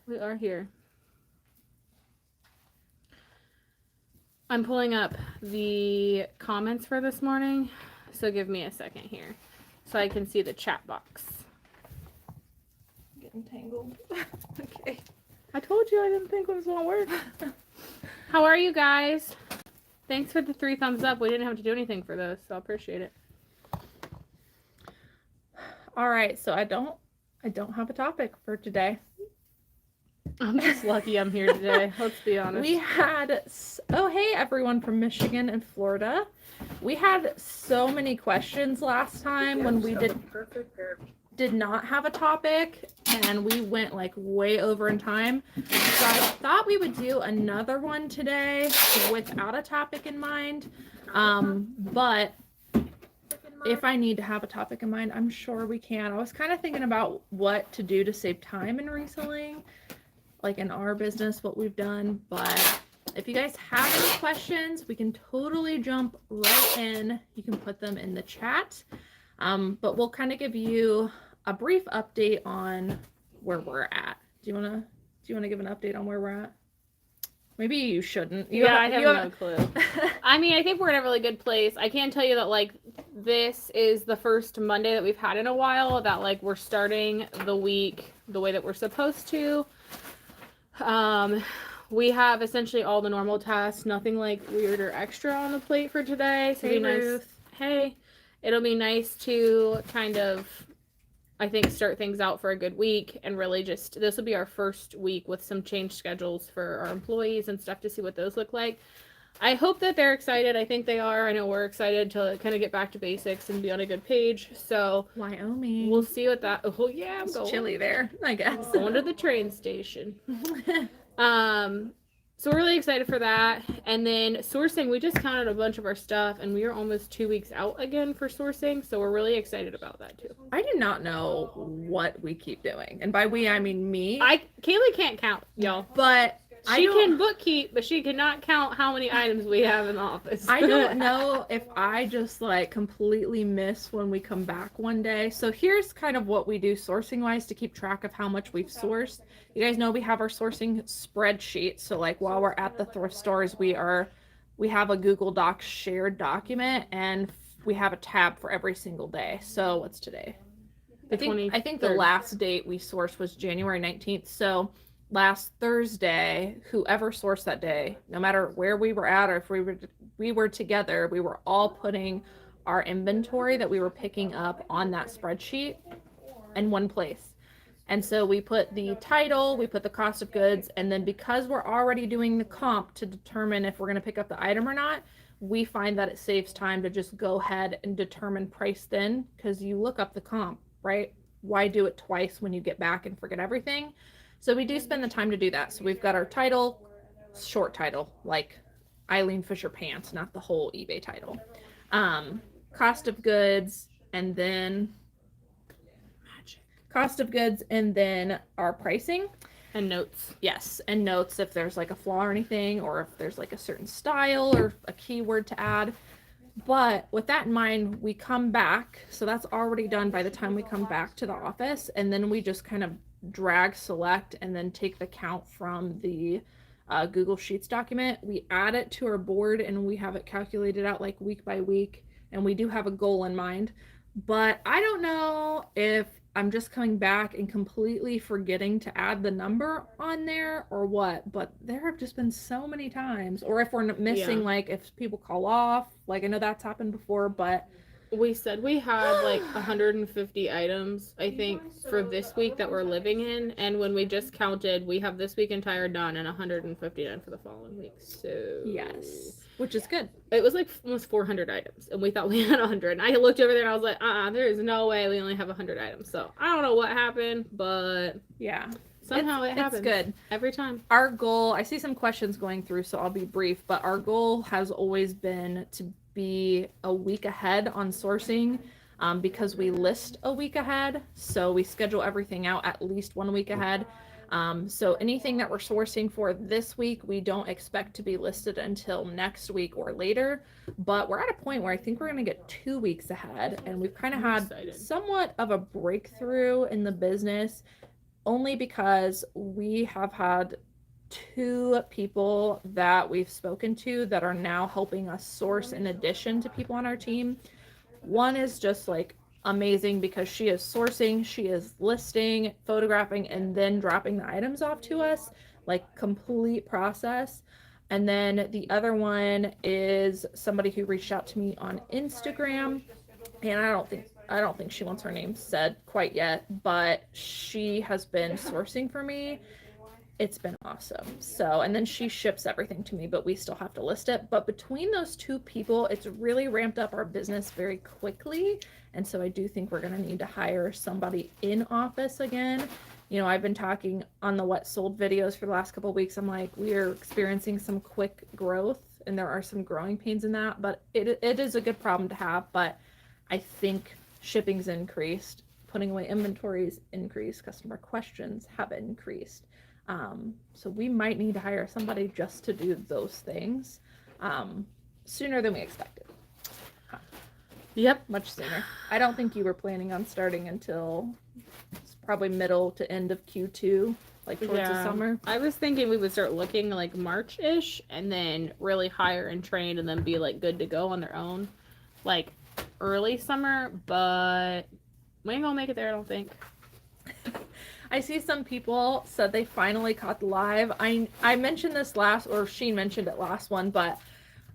We are here. I'm pulling up the comments for this morning, so give me a second here so I can see the chat box. Getting tangled. Okay. I told you I didn't think it was going to work. How are you guys? Thanks for the 3 thumbs up. We didn't have to do anything for those, so I appreciate it. All right, so I don't have a topic for today. I'm just lucky I'm here today. Let's be honest. We had, oh, hey, everyone from Michigan and Florida. We had so many questions last time when we did not have a topic, and we went like way over in time. So I thought we would do another one today without a topic in mind. But if I need to have a topic in mind, I'm sure we can. I was kind of thinking about what to do to save time in reselling, like in our business, what we've done. But if you guys have any questions, we can totally jump right in. You can put them in the chat. But we'll kind of give you a brief update on where we're at. Do you wanna give an update on where we're at? Maybe you shouldn't. I have no clue. I mean, I think we're in a really good place. I can tell you that, like, this is the first Monday that we've had in a while that, like, we're starting the week the way that we're supposed to. We have essentially all the normal tasks, nothing, like, weird or extra on the plate for today. So Hey, it'll be nice. Hey, it'll be nice to kind of, I think, start things out for a good week, and really just, this will be our first week with some changed schedules for our employees and stuff to see what those look like. I hope that they're excited. I think they are. I know we're excited to kind of get back to basics and be on a good page. So Wyoming. We'll see what that, oh yeah, I'm It's going. chilly there, I guess. Going to the train station. So we're really excited for that. And then sourcing, we just counted a bunch of our stuff, and we are almost 2 weeks out again for sourcing. So we're really excited about that too. I do not know what we keep doing. And by we, I mean me. Cayley can't count, y'all. But She can bookkeep, but she cannot count how many items we have in the office. I don't know if I just like completely miss when we come back one day. So here's kind of what we do sourcing wise to keep track of how much we've sourced. You guys know we have our sourcing spreadsheet. So like while we're at the thrift stores, we have a Google Docs shared document, and we have a tab for every single day. So what's today? I think the last date we sourced was January 19th. So last Thursday, whoever sourced that day, no matter where we were at or if we were together, we were all putting our inventory that we were picking up on that spreadsheet in one place. And so we put the title, we put the cost of goods, and then because we're already doing the comp to determine if we're going to pick up the item or not, we find that it saves time to just go ahead and determine price then, because you look up the comp, right? Why do it twice when you get back and forget everything? So we do spend the time to do that. So we've got our title, short title, like Eileen Fisher Pants, not the whole eBay title. Cost of goods, and then our pricing. And notes. Yes, and notes if there's like a flaw or anything, or if there's like a certain style or a keyword to add. But with that in mind, we come back. So that's already done by the time we come back to the office. And then we just kind of drag select and then take the count from the Google Sheets document. We add it to our board, and we have it calculated out like week by week. And we do have a goal in mind. But I don't know if I'm just coming back and completely forgetting to add the number on there or what, but there have just been so many times, or if we're missing, like if people call off, like I know that's happened before, but we said we had like 150 items, I think, for this week that we're living in. And when we just counted, we have this week entire done and 159 for the following week. So yes, which is good. It was like almost 400 items, and we thought we had 100. And I looked over there and I was like, there is no way we only have 100 items. So I don't know what happened, but yeah. Somehow it happens. It's good. Every time. Our goal, I see some questions going through, so I'll be brief, but our goal has always been to be a week ahead on sourcing, because we list a week ahead. So we schedule everything out at least 1 week ahead. So anything that we're sourcing for this week, we don't expect to be listed until next week or later. But we're at a point where I think we're going to get 2 weeks ahead, and we've kind of had somewhat of a breakthrough in the business only because we have had 2 people that we've spoken to that are now helping us source in addition to people on our team. One is just like amazing because she is sourcing, she is listing, photographing, and then dropping the items off to us, like complete process. And then the other one is somebody who reached out to me on Instagram, and I don't think she wants her name said quite yet, but she has been sourcing for me. It's been awesome. So, and then she ships everything to me, but we still have to list it. But between those 2 people, it's really ramped up our business very quickly. And so I do think we're going to need to hire somebody in office again. You know, I've been talking on the what sold videos for the last couple of weeks. I'm like, we are experiencing some quick growth and there are some growing pains in that, but it is a good problem to have. But I think shipping's increased, putting away inventories increased, customer questions have increased. So we might need to hire somebody just to do those things sooner than we expected. Yep. Much sooner. I don't think you were planning on starting until probably middle to end of Q2, like towards the summer. I was thinking we would start looking like March-ish and then really hire and train and then be like good to go on their own like early summer, but we ain't gonna make it there, I don't think. I see some people said they finally caught the live. I mentioned this she mentioned it last one, but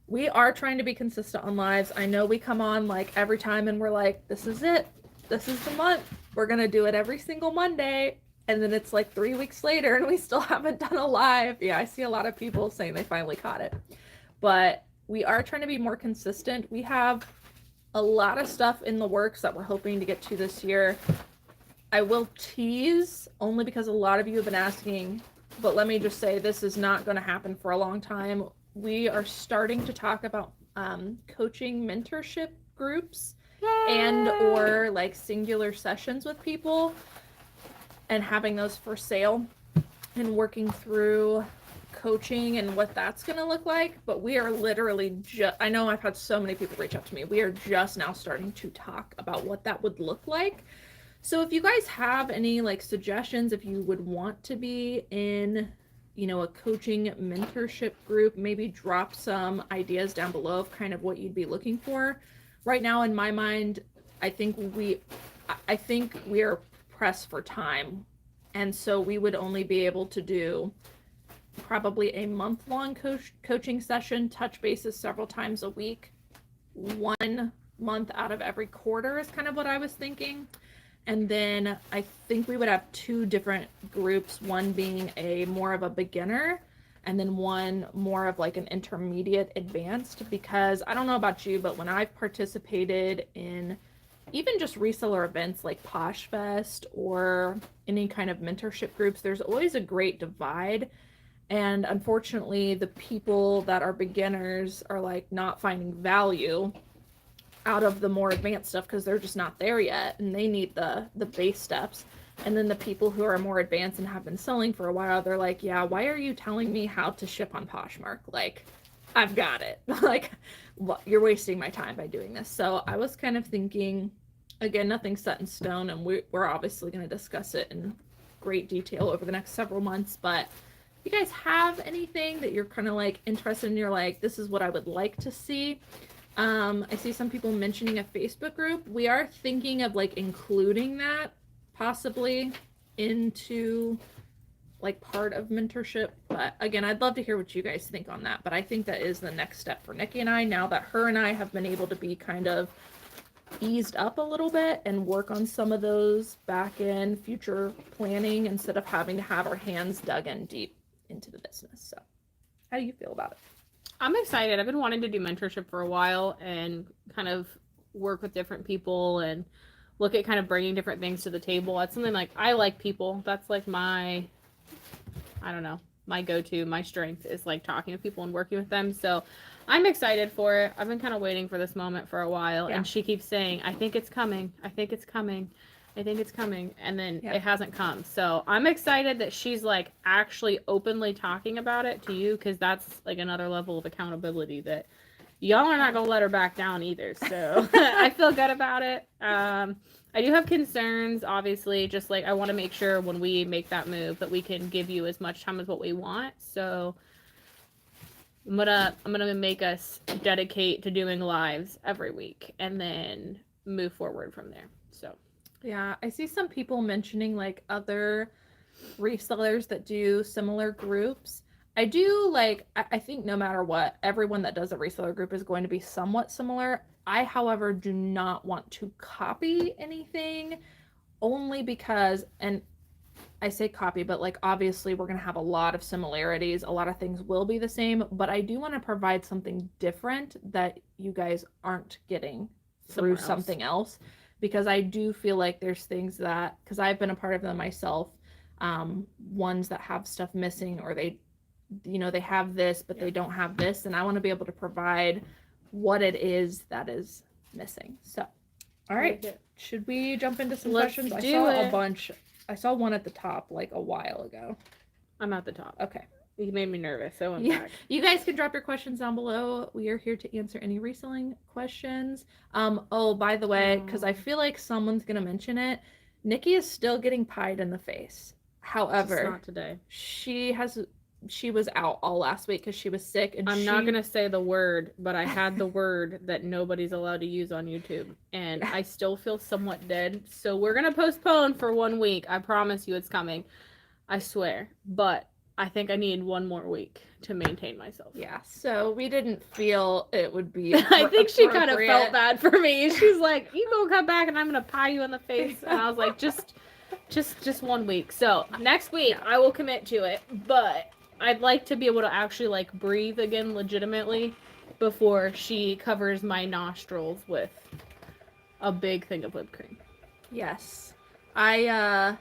we are trying to be consistent on lives. I know we come on like every time and we're like, this is it. This is the month. We're going to do it every single Monday. And then it's like 3 weeks later and we still haven't done a live. Yeah, I see a lot of people saying they finally caught it. But we are trying to be more consistent. We have a lot of stuff in the works that we're hoping to get to this year. I will tease only because a lot of you have been asking, but let me just say this is not going to happen for a long time. We are starting to talk about coaching mentorship groups and or like singular sessions with people and having those for sale and working through coaching and what that's going to look like. But we are literally I know I've had so many people reach out to me. We are just now starting to talk about what that would look like. So if you guys have any like suggestions, if you would want to be in, you know, a coaching mentorship group, maybe drop some ideas down below of kind of what you'd be looking for. Right now in my mind, I think we are pressed for time. And so we would only be able to do probably a month-long coaching session, touch bases several times a week. 1 month out of every quarter is kind of what I was thinking. And then I think we would have 2 different groups, one being a more of a beginner and then one more of like an intermediate advanced, because I don't know about you, but when I've participated in even just reseller events like Posh Fest or any kind of mentorship groups, there's always a great divide. And unfortunately, the people that are beginners are like not finding value out of the more advanced stuff because they're just not there yet and they need the base steps. And then the people who are more advanced and have been selling for a while, they're like, yeah, why are you telling me how to ship on Poshmark? Like, I've got it. Like, you're wasting my time by doing this. So I was kind of thinking, again, nothing's set in stone, and we're obviously going to discuss it in great detail over the next several months. But if you guys have anything that you're kind of like interested in, you're like, this is what I would like to see. I see some people mentioning a Facebook group. We are thinking of like including that possibly into like part of mentorship. But again, I'd love to hear what you guys think on that. But I think that is the next step for Nikki and I, now that her and I have been able to be kind of eased up a little bit and work on some of those back end future planning instead of having to have our hands dug in deep into the business. So how do you feel about it? I'm excited. I've been wanting to do mentorship for a while and kind of work with different people and look at kind of bringing different things to the table. That's something like, I like people. That's like my, I don't know, my go-to, my strength is like talking to people and working with them. So I'm excited for it. I've been kind of waiting for this moment for a while. Yeah. And she keeps saying, I think it's coming. I think it's coming. I think it's coming. And then it hasn't come. So I'm excited that she's like actually openly talking about it to you, because that's like another level of accountability that, y'all are not gonna let her back down either. So I feel good about it. I do have concerns, obviously, just like I want to make sure when we make that move that we can give you as much time as what we want. So I'm gonna make us dedicate to doing lives every week and then move forward from there. So yeah, I see some people mentioning like other resellers that do similar groups. I do like, I think no matter what, everyone that does a reseller group is going to be somewhat similar. I, however, do not want to copy anything only because, and I say copy, but like obviously we're going to have a lot of similarities. A lot of things will be the same, but I do want to provide something different that you guys aren't getting through something else, because I do feel like there's things that, because I've been a part of them myself, ones that have stuff missing, or they, you know, they have this, but they don't have this. And I want to be able to provide what it is that is missing. So, all right. Should we jump into some questions? I saw a bunch. I saw one at the top like a while ago. I'm at the top. Okay. You made me nervous. So I'm back. You guys can drop your questions down below. We are here to answer any reselling questions. Oh, by the way, because I feel like someone's going to mention it, Nikki is still getting pied in the face. However, just not today. She was out all last week because she was sick, and I'm not gonna say the word, but I had the word that nobody's allowed to use on YouTube, and I still feel somewhat dead. So we're gonna postpone for 1 week. I promise you, it's coming. I swear. But I think I need 1 more week to maintain myself. Yeah. So we didn't feel it would be. I think she kind of felt bad for me. She's like, "You gonna come back, and I'm gonna pie you in the face," and I was like, "Just 1 week." So next week I will commit to it, but I'd like to be able to actually like breathe again legitimately before she covers my nostrils with a big thing of whipped cream. Yes. I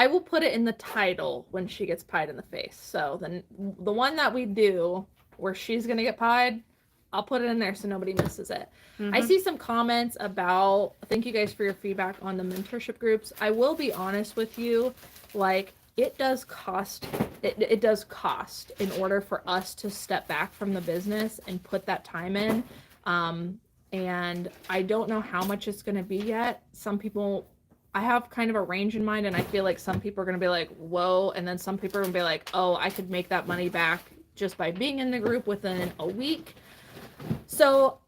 will put it in the title when she gets pied in the face. So then the one that we do where she's going to get pied, I'll put it in there so nobody misses it. I see some comments about, thank you guys for your feedback on the mentorship groups. I will be honest with you, like it does cost in order for us to step back from the business and put that time in. And I don't know how much it's going to be yet. Some people, I have kind of a range in mind, and I feel like some people are going to be like, whoa. And then some people are going to be like, oh, I could make that money back just by being in the group within a week. So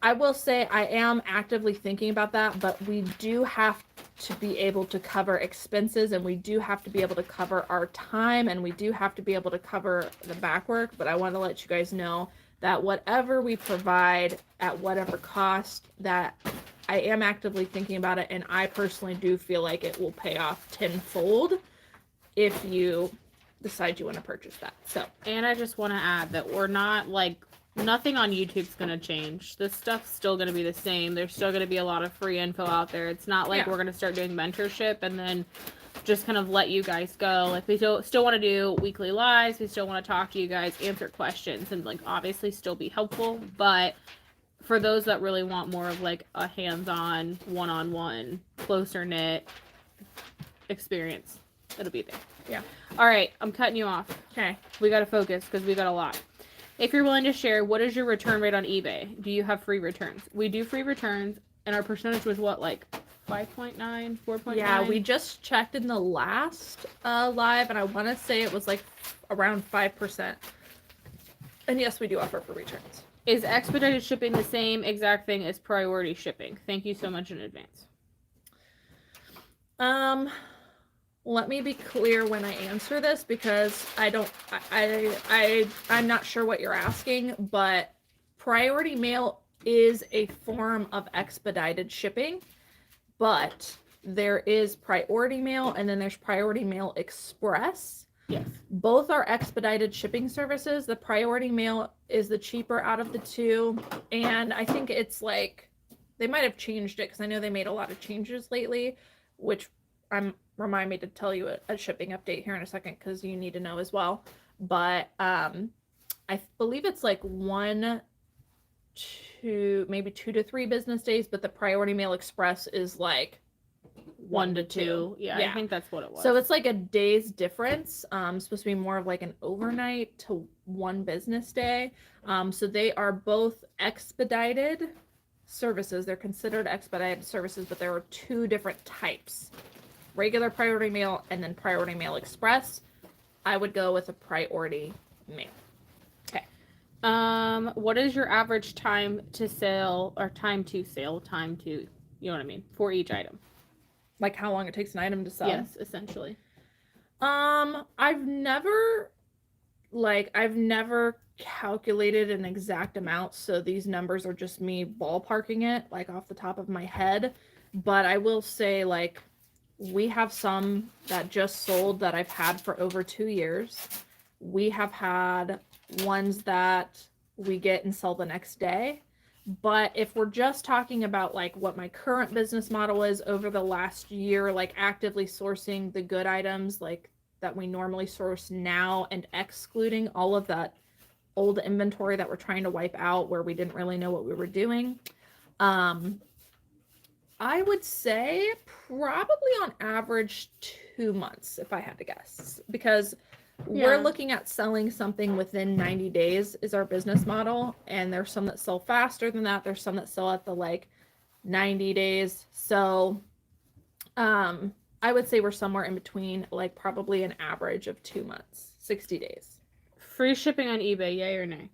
I will say I am actively thinking about that, but we do have to be able to cover expenses, and we do have to be able to cover our time, and we do have to be able to cover the back work. But I want to let you guys know that whatever we provide at whatever cost, that I am actively thinking about it, and I personally do feel like it will pay off tenfold if you decide you want to purchase that. So, and I just want to add that we're not like, nothing on YouTube's going to change. This stuff's still going to be the same. There's still going to be a lot of free info out there. It's not like we're going to start doing mentorship and then just kind of let you guys go. Like, we still want to do weekly lives. We still want to talk to you guys, answer questions, and like obviously still be helpful. But for those that really want more of like a hands-on, one-on-one, closer knit experience, it'll be there. Yeah. All right, I'm cutting you off. Okay. We got to focus because we got a lot. If you're willing to share, what is your return rate on eBay? Do you have free returns? We do free returns, and our percentage was what, like 5.9, 4.9? Yeah, we just checked in the last live, and I want to say it was like around 5%. And yes, we do offer for returns. Is expedited shipping the same exact thing as priority shipping? Thank you so much in advance. Let me be clear when I answer this, because I'm not sure what you're asking, but priority mail is a form of expedited shipping, but there is priority mail and then there's priority mail express. Yes. Both are expedited shipping services. The priority mail is the cheaper out of the two, and I think it's like, they might have changed it because I know they made a lot of changes lately, which remind me to tell you a shipping update here in a second because you need to know as well. But I believe it's like 1 to maybe 2 to 3 business days, but the priority mail express is like 1 to 2. Yeah, I think that's what it was. So it's like a day's difference. Supposed to be more of like an overnight to one business day. So they are both expedited services. They're considered expedited services, but there are two different types: regular priority mail and then priority mail express. I would go with a priority mail. Okay. What is your average time to sale, or time to, you know what I mean, for each item? Like how long it takes an item to sell? Yes, essentially. I've never calculated an exact amount, so these numbers are just me ballparking it like off the top of my head. But I will say, like, we have some that just sold that I've had for over 2 years. We have had ones that we get and sell the next day. But if we're just talking about like what my current business model is over the last year, like actively sourcing the good items like that we normally source now and excluding all of that old inventory that we're trying to wipe out where we didn't really know what we were doing, I would say probably on average 2 months, if I had to guess, because we're looking at selling something within 90 days is our business model. And there's some that sell faster than that. There's some that sell at the like 90 days. So, I would say we're somewhere in between, like probably an average of 2 months, 60 days. Free shipping on eBay, yay or nay?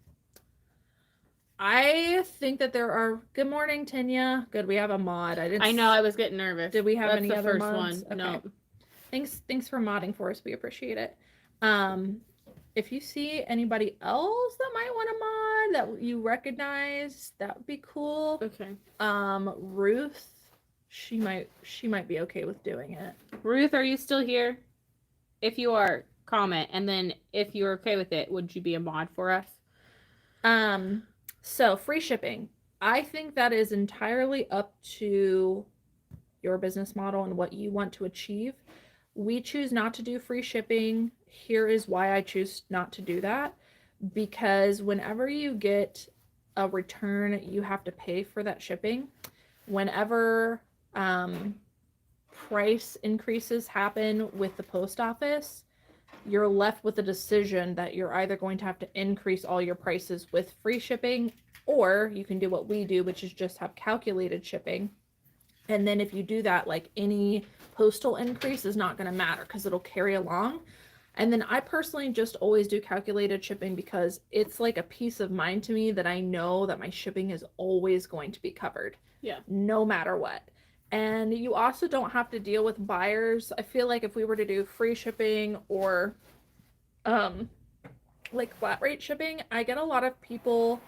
I think that there are. Good morning, Tanya. Good, we have a mod. I know, I was getting nervous. Did we have That's any the other first mods? one? Okay. No. Thanks for modding for us. We appreciate it. If you see anybody else that might want to mod that you recognize, that would be cool. Okay. Ruth, she might be okay with doing it. Ruth, are you still here? If you are, comment, and then if you're okay with it, would you be a mod for us? So free shipping. I think that is entirely up to your business model and what you want to achieve. We choose not to do free shipping. Here is why I choose not to do that. Because whenever you get a return, you have to pay for that shipping. Whenever price increases happen with the post office, you're left with a decision that you're either going to have to increase all your prices with free shipping, or you can do what we do, which is just have calculated shipping. And then if you do that, like any postal increase is not going to matter because it'll carry along. And then I personally just always do calculated shipping because it's like a peace of mind to me that I know that my shipping is always going to be covered. Yeah. No matter what. And you also don't have to deal with buyers. I feel like if we were to do free shipping or like flat rate shipping, I get a lot of people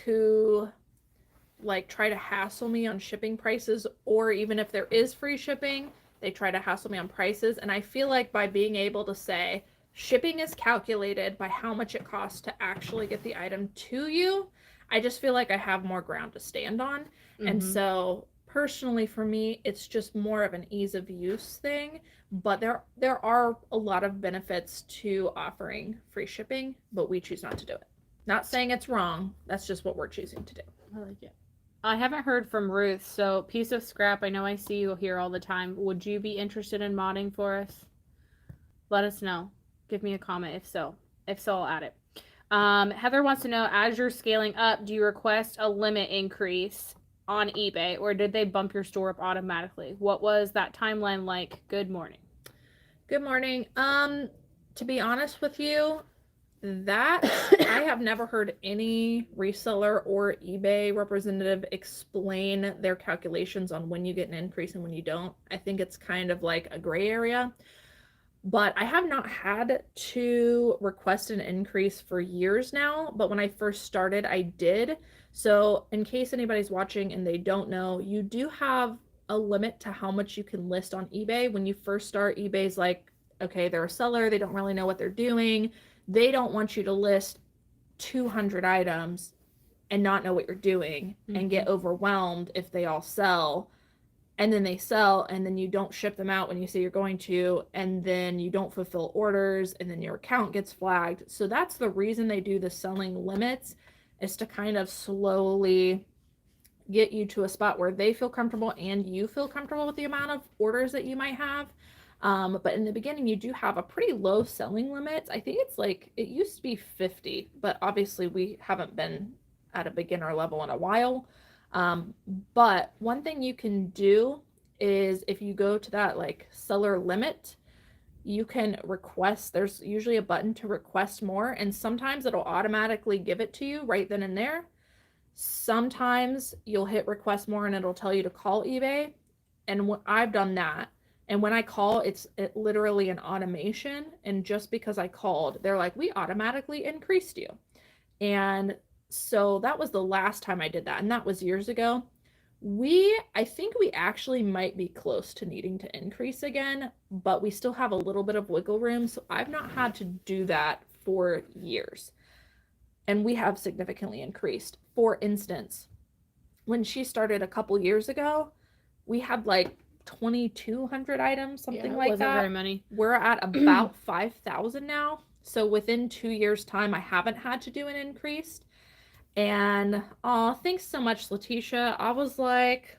who like try to hassle me on shipping prices, or even if there is free shipping, they try to hassle me on prices. And I feel like by being able to say shipping is calculated by how much it costs to actually get the item to you, I just feel like I have more ground to stand on. Mm-hmm. And so personally for me, it's just more of an ease of use thing, but there are a lot of benefits to offering free shipping, but we choose not to do it. Not saying it's wrong, that's just what we're choosing to do. I like it. I haven't heard from Ruth, so piece of scrap, I know I see you here all the time. Would you be interested in modding for us? Let us know. Give me a comment if so. If so, I'll add it. Heather wants to know, as you're scaling up, do you request a limit increase on eBay, or did they bump your store up automatically? What was that timeline like? Good morning. Good morning. To be honest with you, that I have never heard any reseller or eBay representative explain their calculations on when you get an increase and when you don't. I think it's kind of like a gray area, but I have not had to request an increase for years now. But when I first started, I did. So in case anybody's watching and they don't know, you do have a limit to how much you can list on eBay. When you first start, eBay's like, okay, they're a seller. They don't really know what they're doing. They don't want you to list 200 items and not know what you're doing and get overwhelmed if they all sell. And then they sell and then you don't ship them out when you say you're going to, and then you don't fulfill orders and then your account gets flagged. So that's the reason they do the selling limits, is to kind of slowly get you to a spot where they feel comfortable and you feel comfortable with the amount of orders that you might have. But in the beginning, you do have a pretty low selling limit. I think it's like, it used to be 50, but obviously we haven't been at a beginner level in a while. But one thing you can do is if you go to that like seller limit, you can request, there's usually a button to request more, and sometimes it'll automatically give it to you right then and there. Sometimes you'll hit request more and it'll tell you to call eBay. And I've done that. And when I call, it's literally an automation. And just because I called, they're like, we automatically increased you. And so that was the last time I did that. And that was years ago. I think we actually might be close to needing to increase again, but we still have a little bit of wiggle room. So I've not had to do that for years. And we have significantly increased. For instance, when she started a couple years ago, we had like 2,200 items, something like wasn't that. very many. We're at about 5,000 now. So within 2 years' time, I haven't had to do an increase. And thanks so much, Letitia. I was like,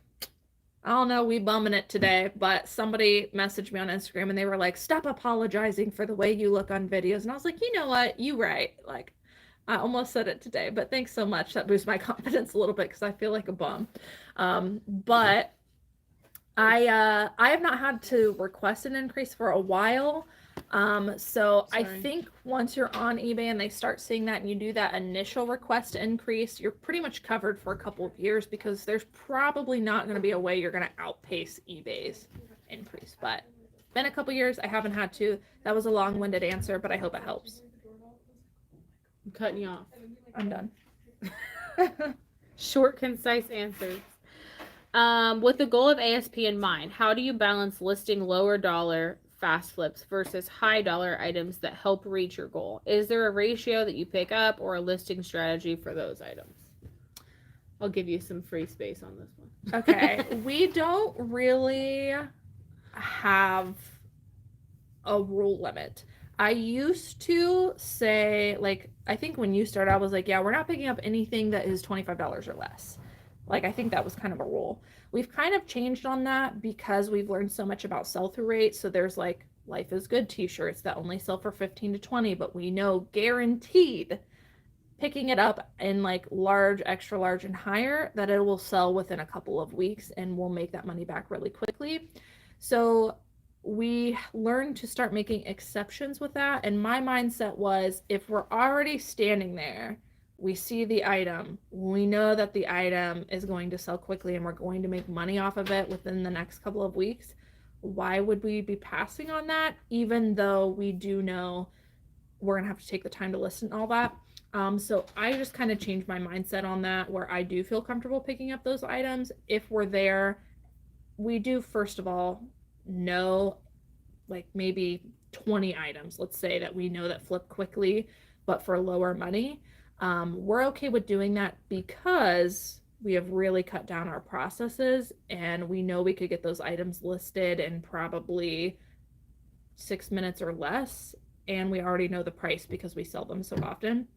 I don't know, we bumming it today, but somebody messaged me on Instagram and they were like, stop apologizing for the way you look on videos. And I was like, you know what? You right. Like, I almost said it today, but thanks so much. That boosts my confidence a little bit because I feel like a bum. But I have not had to request an increase for a while. So I think once you're on eBay and they start seeing that and you do that initial request to increase, you're pretty much covered for a couple of years because there's probably not going to be a way you're going to outpace eBay's increase. But been a couple years, I haven't had to. That was a long-winded answer, but I hope it helps. I'm cutting you off. I'm done. Short, concise answers. With the goal of ASP in mind, how do you balance listing lower dollar fast flips versus high dollar items that help reach your goal? Is there a ratio that you pick up or a listing strategy for those items? I'll give you some free space on this one. Okay. We don't really have a rule limit. I used to say, like, I think when you started, I was like, yeah, we're not picking up anything that is $25 or less. Like, I think that was kind of a rule. We've kind of changed on that because we've learned so much about sell-through rates. So there's like Life is Good t-shirts that only sell for 15 to 20, but we know guaranteed picking it up in like large, extra large and higher that it will sell within a couple of weeks and we'll make that money back really quickly. So we learned to start making exceptions with that. And my mindset was, if we're already standing there, we see the item, we know that the item is going to sell quickly and we're going to make money off of it within the next couple of weeks, why would we be passing on that, even though we do know we're gonna have to take the time to list and all that? So I just kind of changed my mindset on that, where I do feel comfortable picking up those items. If we're there, we do first of all know like maybe 20 items, let's say, that we know that flip quickly, but for lower money. We're okay with doing that because we have really cut down our processes and we know we could get those items listed in probably 6 minutes or less. And we already know the price because we sell them so often.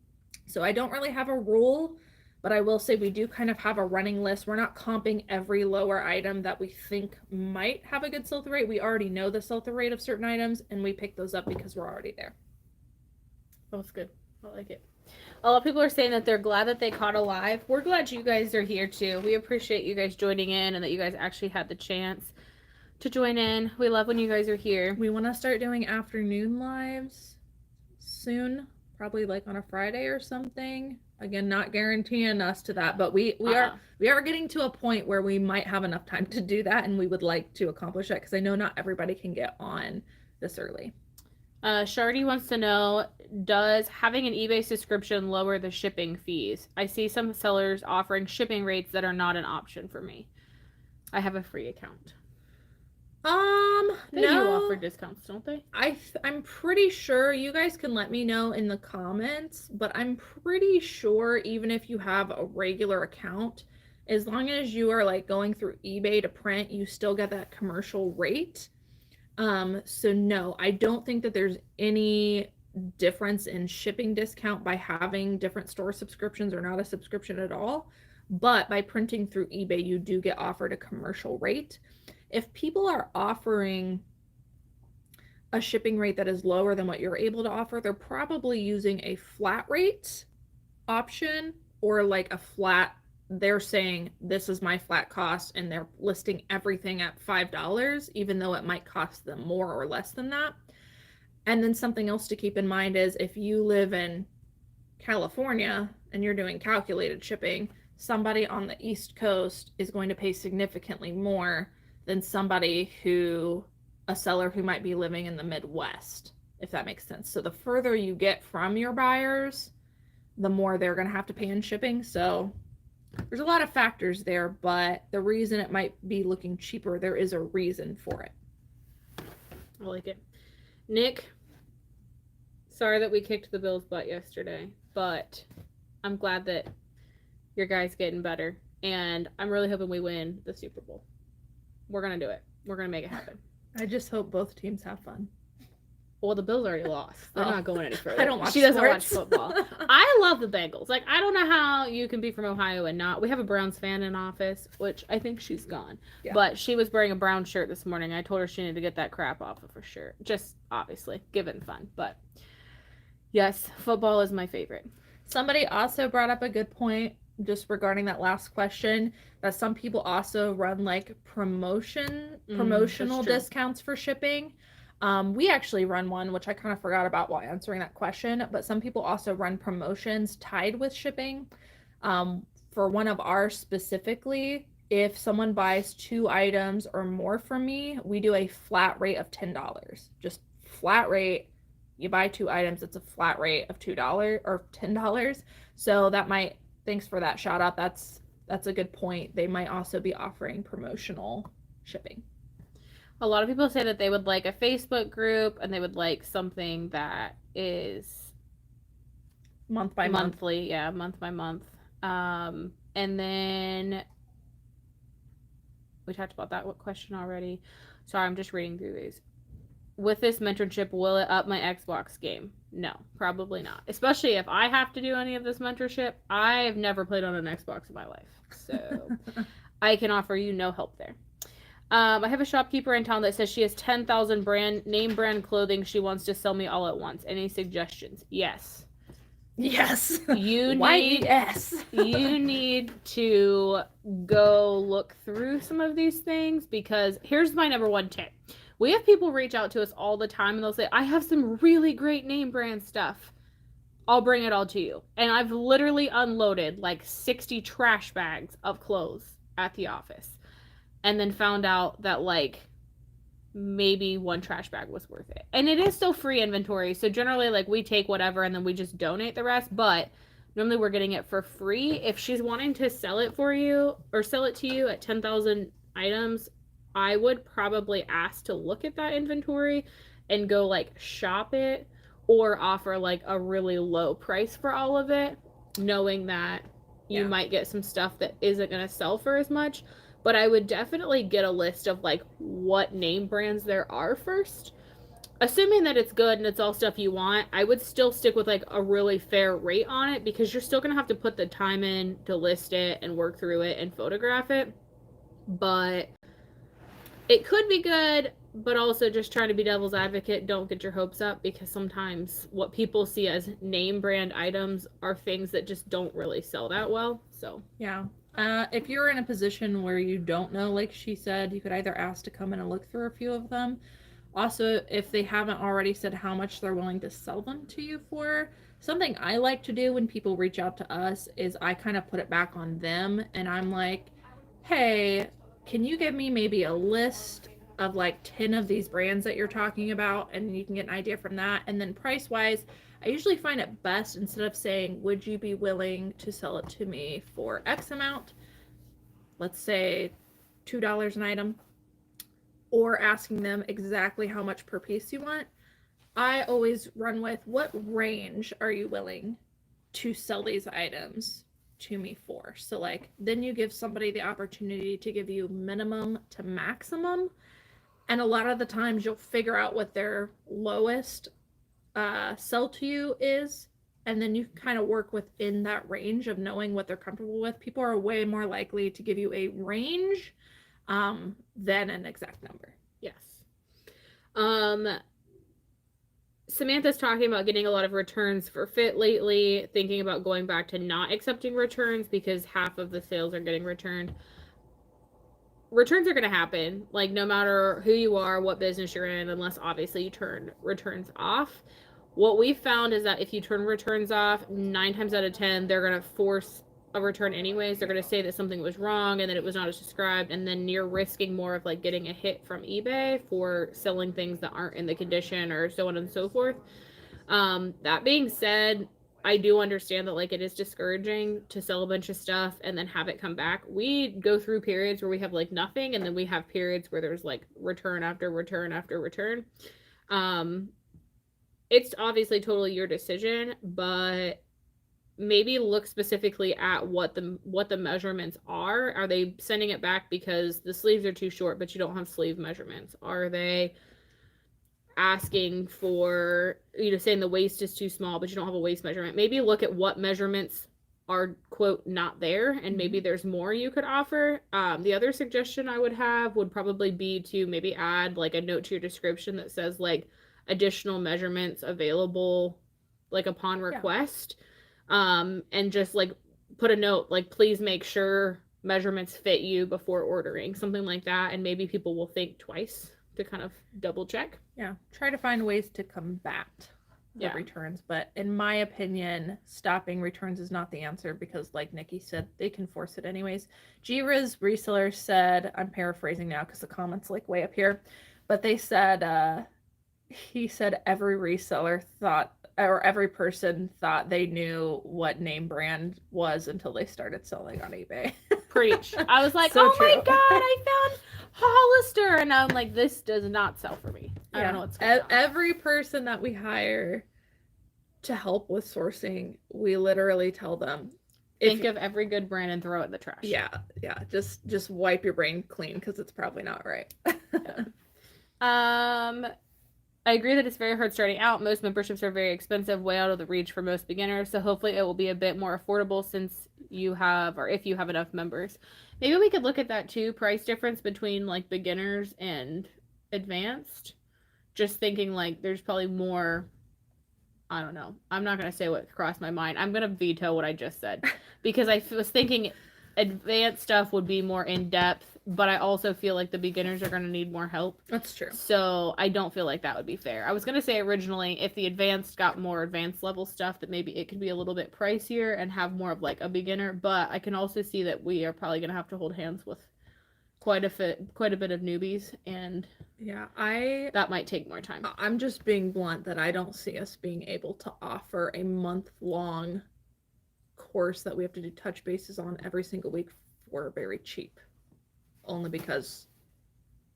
So I don't really have a rule, but I will say we do kind of have a running list. We're not comping every lower item that we think might have a good sell-through rate. We already know the sell-through rate of certain items and we pick those up because we're already there. That's good. I like it. A lot of people are saying that they're glad that they caught a live. We're glad you guys are here too. We appreciate you guys joining in and that you guys actually had the chance to join in. We love when you guys are here. We want to start doing afternoon lives soon, probably like on a Friday or something. Again, not guaranteeing us to that, but we are getting to a point where we might have enough time to do that, and we would like to accomplish that because I know not everybody can get on this early. Shardy wants to know, does having an eBay subscription lower the shipping fees? I see some sellers offering shipping rates that are not an option for me. I have a free account. They do offer discounts, don't they? I'm pretty sure, you guys can let me know in the comments, but I'm pretty sure even if you have a regular account, as long as you are like going through eBay to print, you still get that commercial rate. So no, I don't think that there's any difference in shipping discount by having different store subscriptions or not a subscription at all. But by printing through eBay, you do get offered a commercial rate. If people are offering a shipping rate that is lower than what you're able to offer, they're probably using a flat rate option, or like a flat, they're saying this is my flat cost, and they're listing everything at $5, even though it might cost them more or less than that. And then something else to keep in mind is if you live in California and you're doing calculated shipping, somebody on the East Coast is going to pay significantly more than a seller who might be living in the Midwest, if that makes sense. So the further you get from your buyers, the more they're going to have to pay in shipping. So there's a lot of factors there, but the reason it might be looking cheaper, there is a reason for it. I like it. Nick, sorry that we kicked the Bills' butt yesterday, but I'm glad that your guy's getting better, and I'm really hoping we win the Super Bowl. We're going to do it. We're going to make it happen. I just hope both teams have fun. Well, the Bills already lost. They're not going any further. I don't watch She doesn't watch sports. football. I love the Bengals. Like, I don't know how you can be from Ohio and not. We have a Browns fan in office, which I think she's gone. Yeah. But she was wearing a brown shirt this morning. I told her she needed to get that crap off of her shirt. Just, obviously, given fun. But, yes, football is my favorite. Somebody also brought up a good point just regarding that last question, that some people also run like promotional discounts for shipping. We actually run one, which I kind of forgot about while answering that question, but some people also run promotions tied with shipping. For one of ours specifically, if someone buys 2 items or more from me, we do a flat rate of $10. Just flat rate. You buy 2 items, it's a flat rate of $2 or $10. So that might, thanks for that shout out. That's a good point. They might also be offering promotional shipping. A lot of people say that they would like a Facebook group, and they would like something that is month by monthly. Yeah, month by month. And then we talked about that question already. Sorry, I'm just reading through these. With this mentorship, will it up my Xbox game? No, probably not. Especially if I have to do any of this mentorship. I've never played on an Xbox in my life, so I can offer you no help there. I have a shopkeeper in town that says she has 10,000 name brand clothing she wants to sell me all at once. Any suggestions? Yes. Yes. You need to go look through some of these things, because here's my number one tip. We have people reach out to us all the time, and they'll say, I have some really great name brand stuff. I'll bring it all to you. And I've literally unloaded like 60 trash bags of clothes at the office, and then found out that like maybe 1 trash bag was worth it. And it is still free inventory. So generally, like, we take whatever and then we just donate the rest. But normally we're getting it for free. If she's wanting to sell it for you or sell it to you at 10,000 items, I would probably ask to look at that inventory and go like shop it, or offer like a really low price for all of it, knowing that you might get some stuff that isn't going to sell for as much. But I would definitely get a list of like what name brands there are first. Assuming that it's good and it's all stuff you want, I would still stick with like a really fair rate on it, because you're still going to have to put the time in to list it and work through it and photograph it. But it could be good, but also just trying to be devil's advocate, don't get your hopes up, because sometimes what people see as name brand items are things that just don't really sell that well. So yeah. If you're in a position where you don't know, like she said, you could either ask to come in and look through a few of them. Also, if they haven't already said how much they're willing to sell them to you for, something I like to do when people reach out to us is I kind of put it back on them, and I'm like, hey, can you give me maybe a list of like 10 of these brands that you're talking about, and you can get an idea from that. And then price wise, I usually find it best, instead of saying, would you be willing to sell it to me for X amount, let's say $2 an item, or asking them exactly how much per piece you want, I always run with, what range are you willing to sell these items to me for? So like, then you give somebody the opportunity to give you minimum to maximum. And a lot of the times you'll figure out what their lowest sell to you is, and then you kind of work within that range of knowing what they're comfortable with, people are way more likely to give you a range than an exact number. Yes. Samantha's talking about getting a lot of returns for fit lately, thinking about going back to not accepting returns because half of the sales are getting returned. Returns are going to happen, like no matter who you are, what business you're in, unless obviously you turn returns off. What we found is that if you turn returns off, 9 times out of 10, they're going to force a return anyways. They're going to say that something was wrong and that it was not as described, and then you're risking more of like getting a hit from eBay for selling things that aren't in the condition or so on and so forth. That being said, I do understand that like it is discouraging to sell a bunch of stuff and then have it come back. We go through periods where we have like nothing, and then we have periods where there's like return after return after return. It's obviously totally your decision, but maybe look specifically at what the measurements are. Are they sending it back because the sleeves are too short but you don't have sleeve measurements? Are they asking for, saying the waist is too small but you don't have a waist measurement? Maybe look at what measurements are quote not there, and maybe there's more you could offer. The other suggestion I would have would probably be to maybe add like a note to your description that says like additional measurements available like upon request. And just like put a note like please make sure measurements fit you before ordering, something like that, and maybe people will think twice to kind of double check. Yeah, try to find ways to combat the returns, but in my opinion, stopping returns is not the answer because like Nikki said, they can force it anyways. G-Riz Reseller said, I'm paraphrasing now because the comment's like way up here, but they said he said every reseller thought, or every person thought they knew what name brand was until they started selling on eBay. Preach. I was like, so oh true. My God, I found Hollister. And I'm like, this does not sell for me. I don't know what's going on. Every person that we hire to help with sourcing, we literally tell them, think of every good brand and throw it in the trash. Yeah. Just wipe your brain clean because it's probably not right. I agree that it's very hard starting out. Most memberships are very expensive, way out of the reach for most beginners. So hopefully it will be a bit more affordable since you have, or if you have enough members. Maybe we could look at that too, price difference between like beginners and advanced. Just thinking like there's probably more, I don't know. I'm not going to say what crossed my mind. I'm going to veto what I just said because I was thinking advanced stuff would be more in depth, but I also feel like the beginners are going to need more help. That's true. So I don't feel like that would be fair. I was going to say originally if the advanced got more advanced level stuff that maybe it could be a little bit pricier and have more of like a beginner, but I can also see that we are probably going to have to hold hands with quite a bit of newbies, and that might take more time. I'm just being blunt that I don't see us being able to offer a month-long course that we have to do touch bases on every single week for very cheap, only because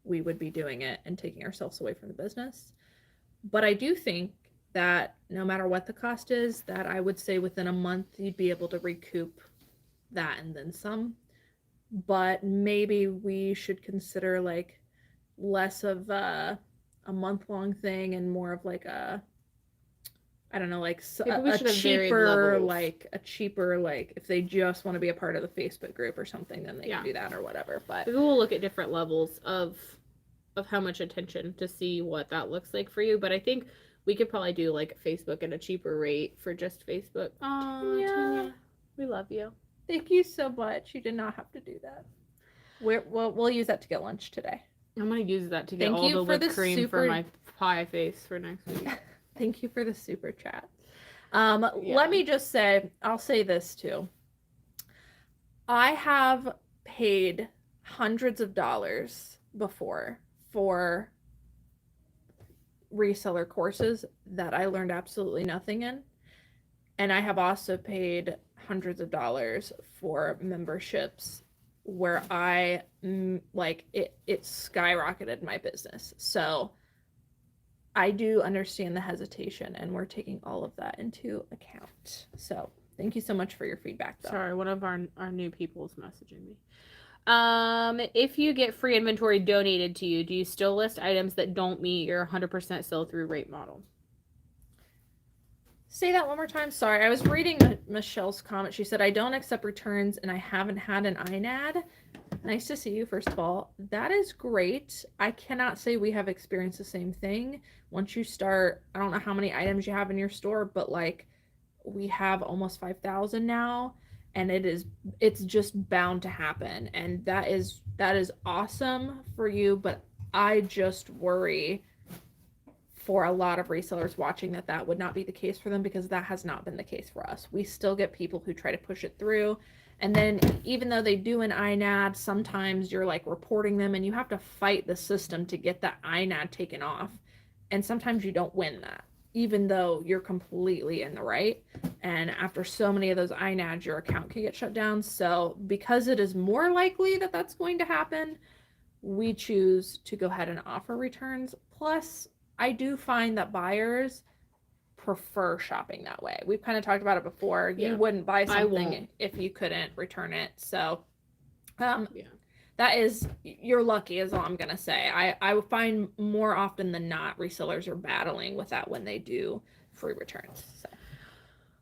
we would be doing it and taking ourselves away from the business. But I do think that no matter what the cost is, that I would say within a month you'd be able to recoup that and then some. But maybe we should consider like less of a month-long thing and more of like a, I don't know, like a cheaper, like if they just want to be a part of the Facebook group or something, then they can do that or whatever. But maybe we'll look at different levels of how much attention to see what that looks like for you. But I think we could probably do like Facebook at a cheaper rate for just Facebook. Oh, yeah. We love you. Thank you so much. You did not have to do that. We'll use that to get lunch today. I'm going to use that to get all the whipped cream for my pie face for next week. Thank you for the super chat. Let me just say, I'll say this too. I have paid hundreds of dollars before for reseller courses that I learned absolutely nothing in. And I have also paid hundreds of dollars for memberships where I it skyrocketed my business. So I do understand the hesitation, and we're taking all of that into account. So thank you so much for your feedback, though. Sorry, one of our new people is messaging me. If you get free inventory donated to you, do you still list items that don't meet your 100% sell-through rate model? Say that one more time. Sorry, I was reading Michelle's comment. She said, I don't accept returns and I haven't had an INAD. Nice to see you, first of all. That is great. I cannot say we have experienced the same thing. Once you start, I don't know how many items you have in your store, but like we have almost 5,000 now, and it's just bound to happen. And that is awesome for you, but I just worry for a lot of resellers watching that would not be the case for them, because that has not been the case for us. We still get people who try to push it through, and then even though they do an INAD, sometimes you're like reporting them and you have to fight the system to get that INAD taken off, and sometimes you don't win that even though you're completely in the right. And after so many of those INADs, your account can get shut down. So because it is more likely that that's going to happen, we choose to go ahead and offer returns. Plus, I do find that buyers prefer shopping that way. We've kind of talked about it before. Yeah. You wouldn't buy something if you couldn't return it. So that is, you're lucky is all I'm going to say. I would find more often than not resellers are battling with that when they do free returns. So.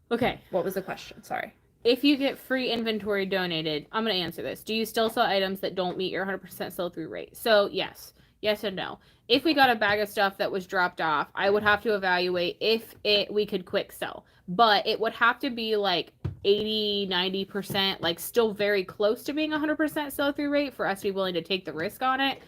Okay. What was the question? Sorry. If you get free inventory donated, I'm going to answer this. Do you still sell items that don't meet your 100% sell-through rate? So yes. Yes and no. If we got a bag of stuff that was dropped off, I would have to evaluate if we could quick sell. But it would have to be like 80, 90%, like still very close to being 100% sell-through rate for us to be willing to take the risk on it.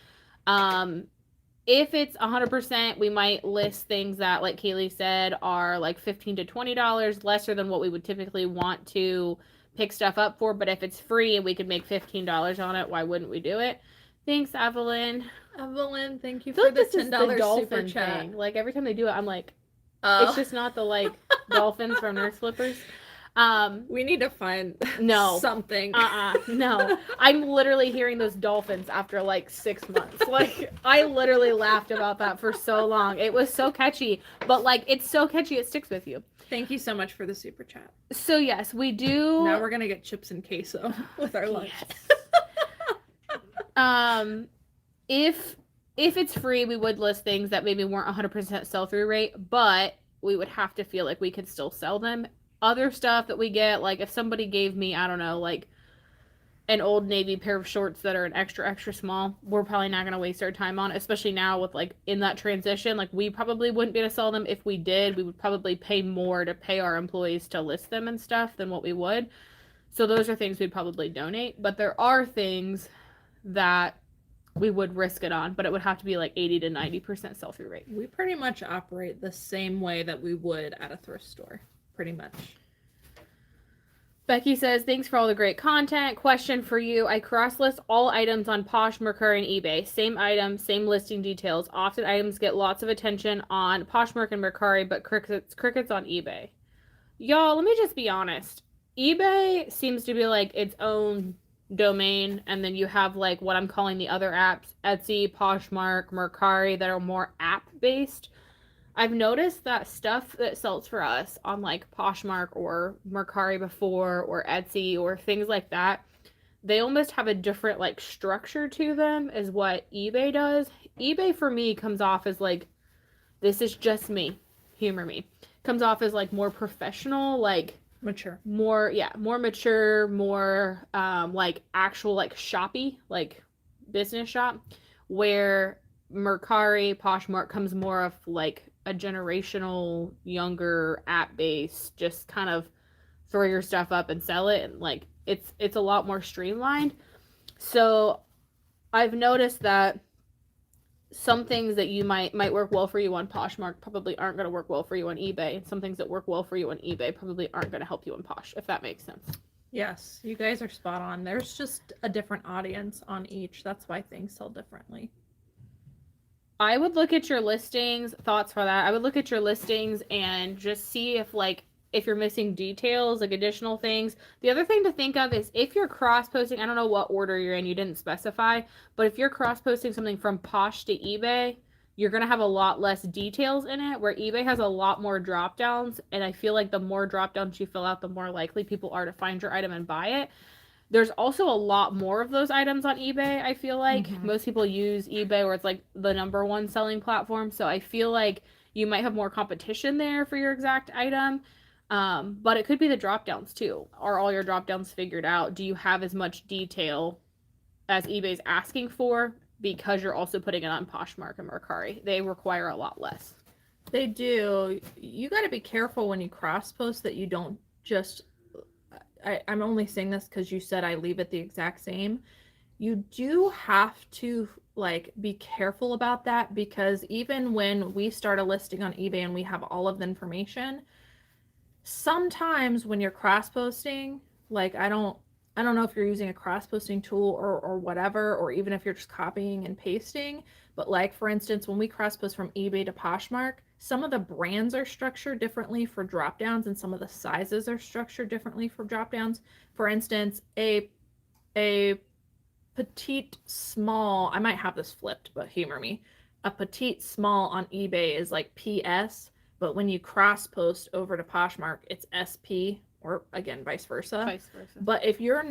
If it's 100%, we might list things that, like Cayley said, are like $15 to $20 lesser than what we would typically want to pick stuff up for. But if it's free and we could make $15 on it, why wouldn't we do it? Thanks, Evelyn. Evelyn, thank you for the $10 super chat. Thing. Like every time they do it, I'm like, it's just not the like dolphins from Nurse Flippers. We need to find something. No. I'm literally hearing those dolphins after like 6 months. Like I literally laughed about that for so long. It was so catchy, but like it's so catchy it sticks with you. Thank you so much for the super chat. So yes, we do. Now we're gonna get chips and queso with our lunch. Yes. If it's free, we would list things that maybe weren't 100% sell-through rate, but we would have to feel like we could still sell them. Other stuff that we get, like if somebody gave me, I don't know, like an Old Navy pair of shorts that are an extra small, we're probably not going to waste our time on it, especially now with like in that transition. Like we probably wouldn't be able to sell them. If we did, we would probably pay more to pay our employees to list them and stuff than what we would. So those are things we'd probably donate. But there are things that we would risk it on, but it would have to be like 80 to 90% sell-through rate. We pretty much operate the same way that we would at a thrift store. Pretty much. Becky says, thanks for all the great content. Question for you. I cross-list all items on Poshmark and eBay. Same item, same listing details. Often items get lots of attention on Poshmark and Mercari, but crickets on eBay. Y'all, let me just be honest. eBay seems to be like its own domain, and then you have like what I'm calling the other apps, Etsy, Poshmark, Mercari, that are more app-based. I've noticed that stuff that sells for us on like Poshmark or Mercari before, or Etsy or things like that, they almost have a different like structure to them as what eBay does. eBay for me comes off as like, this is just me, humor me, comes off as like more professional, like mature, more mature, more like actual like shoppy, like business shop, where Mercari, Poshmark comes more of like a generational, younger, app-based, just kind of throw your stuff up and sell it, and like it's a lot more streamlined. So I've noticed that some things that you might work well for you on Poshmark probably aren't going to work well for you on eBay, and some things that work well for you on eBay probably aren't going to help you on Posh, if that makes sense. Yes, you guys are spot on. There's just a different audience on each. That's why things sell differently. I would look at your listings, thoughts for that. I would look at your listings and just see if you're missing details, like additional things. The other thing to think of is if you're cross-posting, I don't know what order you're in, you didn't specify, but if you're cross-posting something from Posh to eBay, you're going to have a lot less details in it, where eBay has a lot more drop-downs, and I feel like the more drop-downs you fill out, the more likely people are to find your item and buy it. There's also a lot more of those items on eBay, I feel like. Most people use eBay, where it's like the #1 selling platform. So I feel like You might have more competition there for your exact item. But it could be the drop downs too. Are all your drop downs figured out? Do you have as much detail as eBay's asking for? Because you're also putting it on Poshmark and Mercari. They require a lot less. They do. You got to be careful when you cross post that you don't just. I'm only saying this because you said I leave it the exact same. You do have to like be careful about that, because even when we start a listing on eBay and we have all of the information, sometimes when you're cross posting, like I don't know if you're using a cross posting tool or whatever, or even if you're just copying and pasting, but like for instance, when we cross post from eBay to Poshmark, some of the brands are structured differently for drop downs and some of the sizes are structured differently for drop downs. For instance, a petite small, I might have this flipped, but humor me. A petite small on eBay is like PS, but when you cross post over to Poshmark, it's SP, or again, vice versa. Vice versa. But if you're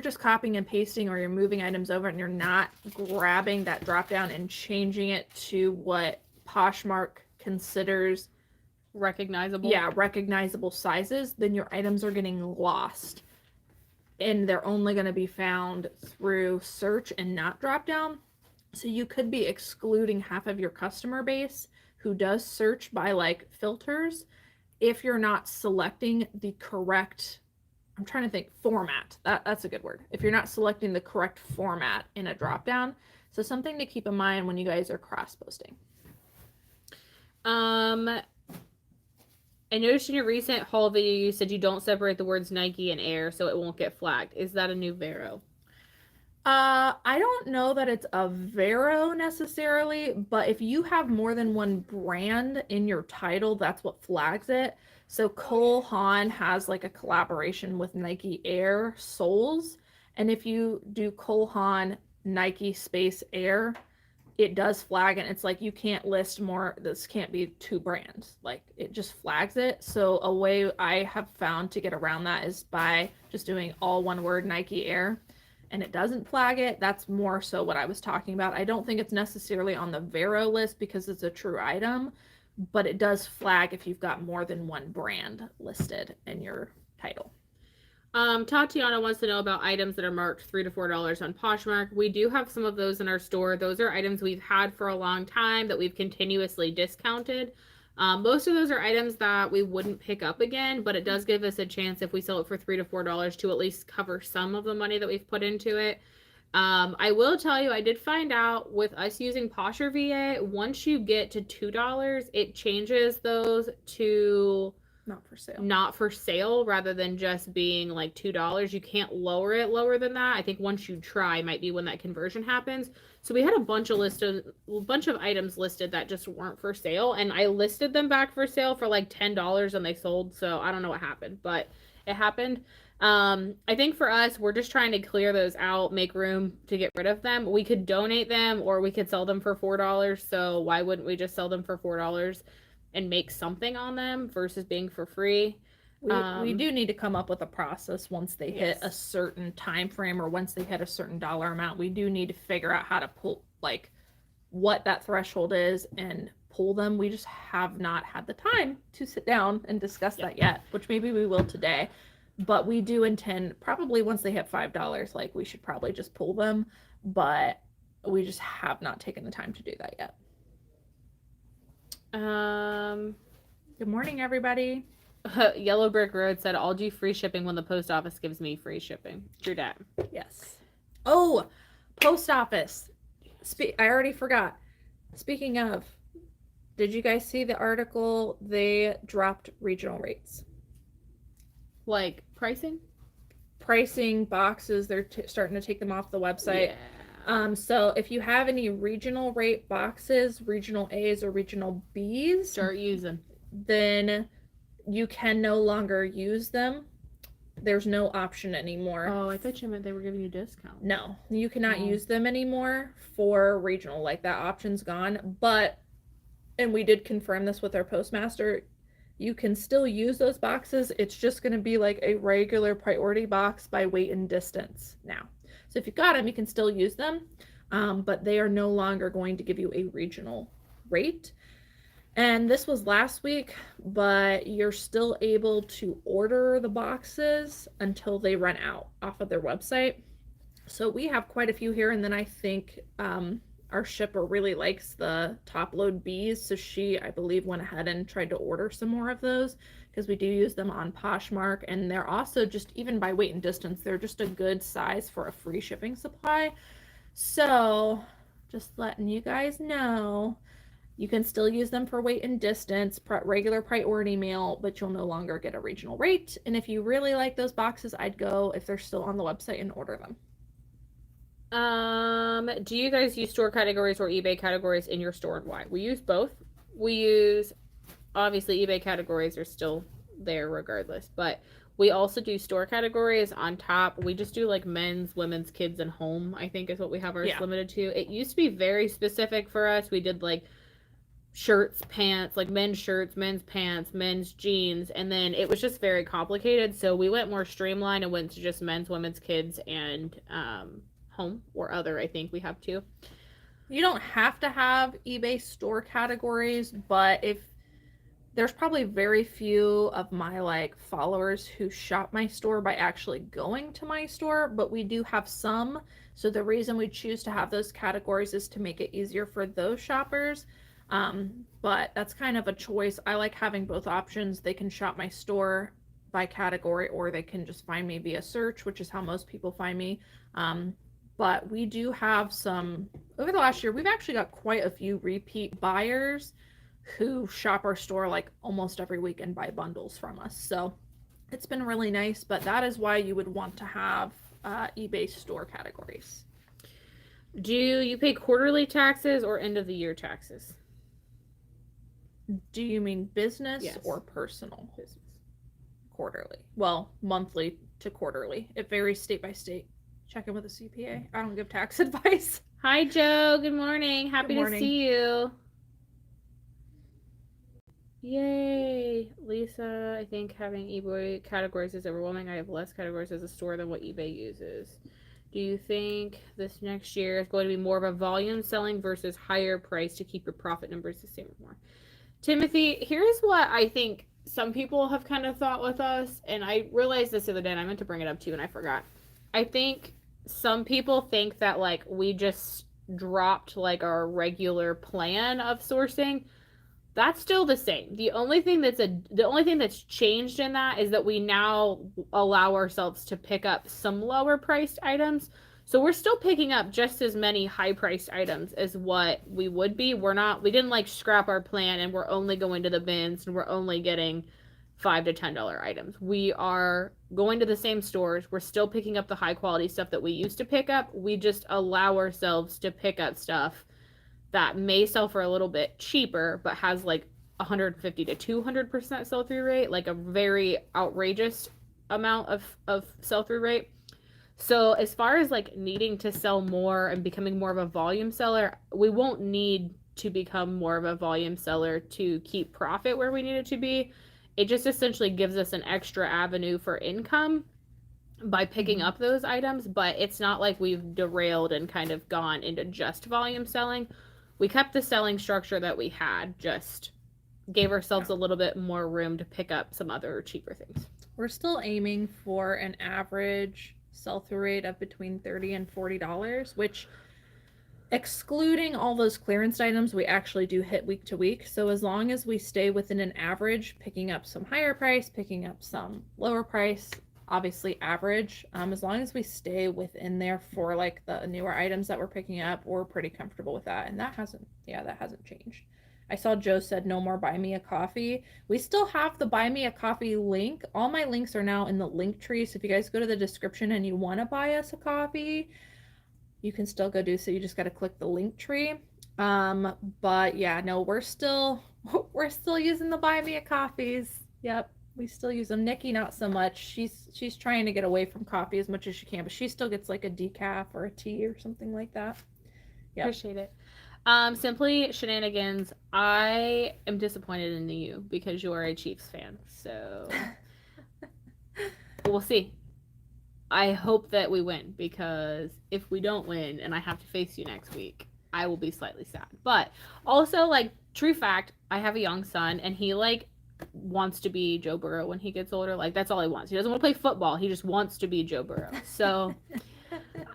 just copying and pasting, or you're moving items over and you're not grabbing that drop down and changing it to what Poshmark considers recognizable. Yeah, recognizable sizes, then your items are getting lost. And they're only going to be found through search and not drop down. So you could be excluding half of your customer base who does search by like filters if you're not selecting the correct, I'm trying to think, format. That's a good word. If you're not selecting the correct format in a drop down. So something to keep in mind when you guys are cross posting. I noticed in your recent haul video you said you don't separate the words Nike and Air so it won't get flagged. Is that a new Vero? I don't know that it's a Vero necessarily, but if you have more than one brand in your title, that's what flags it. So Cole Haan has like a collaboration with Nike Air soles, and if you do Cole Haan Nike space Air, it does flag, and it's like you can't list more, this can't be two brands, like it just flags it. So a way I have found to get around that is by just doing all one word Nike Air, and it doesn't flag it. That's more so what I was talking about. I don't think it's necessarily on the Vero list because it's a true item, but it does flag if you've got more than one brand listed in your title. Tatiana wants to know about items that are marked $3 to $4 on Poshmark. We do have some of those in our store. Those are items we've had for a long time that we've continuously discounted. Most of those are items that we wouldn't pick up again, but it does give us a chance if we sell it for $3 to $4 to at least cover some of the money that we've put into it. I will tell you, I did find out with us using Posher VA, once you get to $2, it changes those to not for sale rather than just being like $2. You can't lower it lower than that. I think once you try might be when that conversion happens. So we had a bunch of items listed that just weren't for sale, and I listed them back for sale for like $10 and they sold. So I don't know what happened, but it happened. I think for us, we're just trying to clear those out, make room to get rid of them. We could donate them or we could sell them for $4. So why wouldn't we just sell them for $4 and make something on them versus being for free? We do need to come up with a process once they hit a certain time frame or once they hit a certain dollar amount. We do need to figure out how to pull, like, what that threshold is and pull them. We just have not had the time to sit down and discuss that yet, which maybe we will today. But we do intend, probably once they hit $5, like, we should probably just pull them. But we just have not taken the time to do that yet. Good morning, everybody. Yellow Brick Road said, I'll do free shipping when the post office gives me free shipping. True dat. Yes. Oh, post office. I already forgot. Speaking of, did you guys see the article? They dropped regional rates. Like pricing? Pricing, boxes, they're starting to take them off the website. Yeah. So if you have any regional rate boxes, regional A's or regional B's, start using. Then you can no longer use them. There's no option anymore. Oh, I thought you meant they were giving you discounts. No, you cannot use them anymore for regional. Like, that option's gone. But, and we did confirm this with our postmaster, you can still use those boxes. It's just going to be like a regular priority box by weight and distance now. So if you've got them, you can still use them, but they are no longer going to give you a regional rate. And this was last week, but you're still able to order the boxes until they run out off of their website. So we have quite a few here, and then I think our shipper really likes the top load bees, so she, I believe, went ahead and tried to order some more of those because we do use them on Poshmark, and they're also just, even by weight and distance, they're just a good size for a free shipping supply. So just letting you guys know, you can still use them for weight and distance, regular priority mail, but you'll no longer get a regional rate. And if you really like those boxes, I'd go, if they're still on the website, and order them. Do you guys use store categories or eBay categories in your store, and why? We use both. We use, obviously, eBay categories are still there regardless, but we also do store categories on top. We just do like men's, women's, kids, and home, I think is what we have ours limited to. It used to be very specific for us. We did like shirts, pants, like men's shirts, men's pants, men's jeans, and then it was just very complicated. So we went more streamlined and went to just men's, women's, kids, and home or other. I think we have two. You don't have to have eBay store categories, but if there's probably very few of my like followers who shop my store by actually going to my store, but we do have some. So the reason we choose to have those categories is to make it easier for those shoppers. But that's kind of a choice. I like having both options. They can shop my store by category, or they can just find me via search, which is how most people find me. But we do have some, over the last year, we've actually got quite a few repeat buyers who shop our store like almost every week and buy bundles from us. So it's been really nice, but that is why you would want to have eBay store categories. Do you pay quarterly taxes or end of the year taxes? Do you mean business or personal? Business. Quarterly. Well, monthly to quarterly. It varies state by state. Check in with a CPA. I don't give tax advice. Hi, Joe. Good morning. Happy to see you. Yay. Lisa, I think having eBay categories is overwhelming. I have less categories as a store than what eBay uses. Do you think this next year is going to be more of a volume selling versus higher price to keep your profit numbers the same or more? Timothy, here's what I think some people have kind of thought with us, and I realized this the other day, and I meant to bring it up to you, and I forgot. I think some people think that, like, we just dropped, like, our regular plan of sourcing. That's still the same. The only thing that's changed in that is that we now allow ourselves to pick up some lower priced items. So we're still picking up just as many high priced items as what we would be. We didn't like scrap our plan and we're only going to the bins and we're only getting $5 to $10 items. We are going to the same stores. We're still picking up the high quality stuff that we used to pick up. We just allow ourselves to pick up stuff that may sell for a little bit cheaper, but has like 150 to 200% sell-through rate, like a very outrageous amount of sell-through rate. So as far as like needing to sell more and becoming more of a volume seller, we won't need to become more of a volume seller to keep profit where we need it to be. It just essentially gives us an extra avenue for income by picking up those items, but it's not like we've derailed and kind of gone into just volume selling. We kept the selling structure that we had, just gave ourselves a little bit more room to pick up some other cheaper things. We're still aiming for an average sell-through rate of between $30 and $40, which, excluding all those clearance items, we actually do hit week to week. So as long as we stay within an average, picking up some higher price, picking up some lower price, obviously average, as long as we stay within there for like the newer items that we're picking up, we're pretty comfortable with that. And that hasn't changed. I saw Joe said no more buy me a coffee. We still have the buy me a coffee link. All my links are now in the Linktree. So if you guys go to the description and you want to buy us a coffee, you can still go do so. You just got to click the Linktree. But yeah, no, we're still using the buy me a coffees. Yep. We still use them. Nikki, not so much. She's trying to get away from coffee as much as she can, but she still gets like a decaf or a tea or something like that. Yeah, appreciate it. Simply Shenanigans, I am disappointed in you because you are a Chiefs fan. So we'll see. I hope that we win, because if we don't win and I have to face you next week, I will be slightly sad. But also, like, true fact, I have a young son, and he, like, wants to be Joe Burrow when he gets older. Like, that's all he wants. He doesn't want to play football. He just wants to be Joe Burrow. So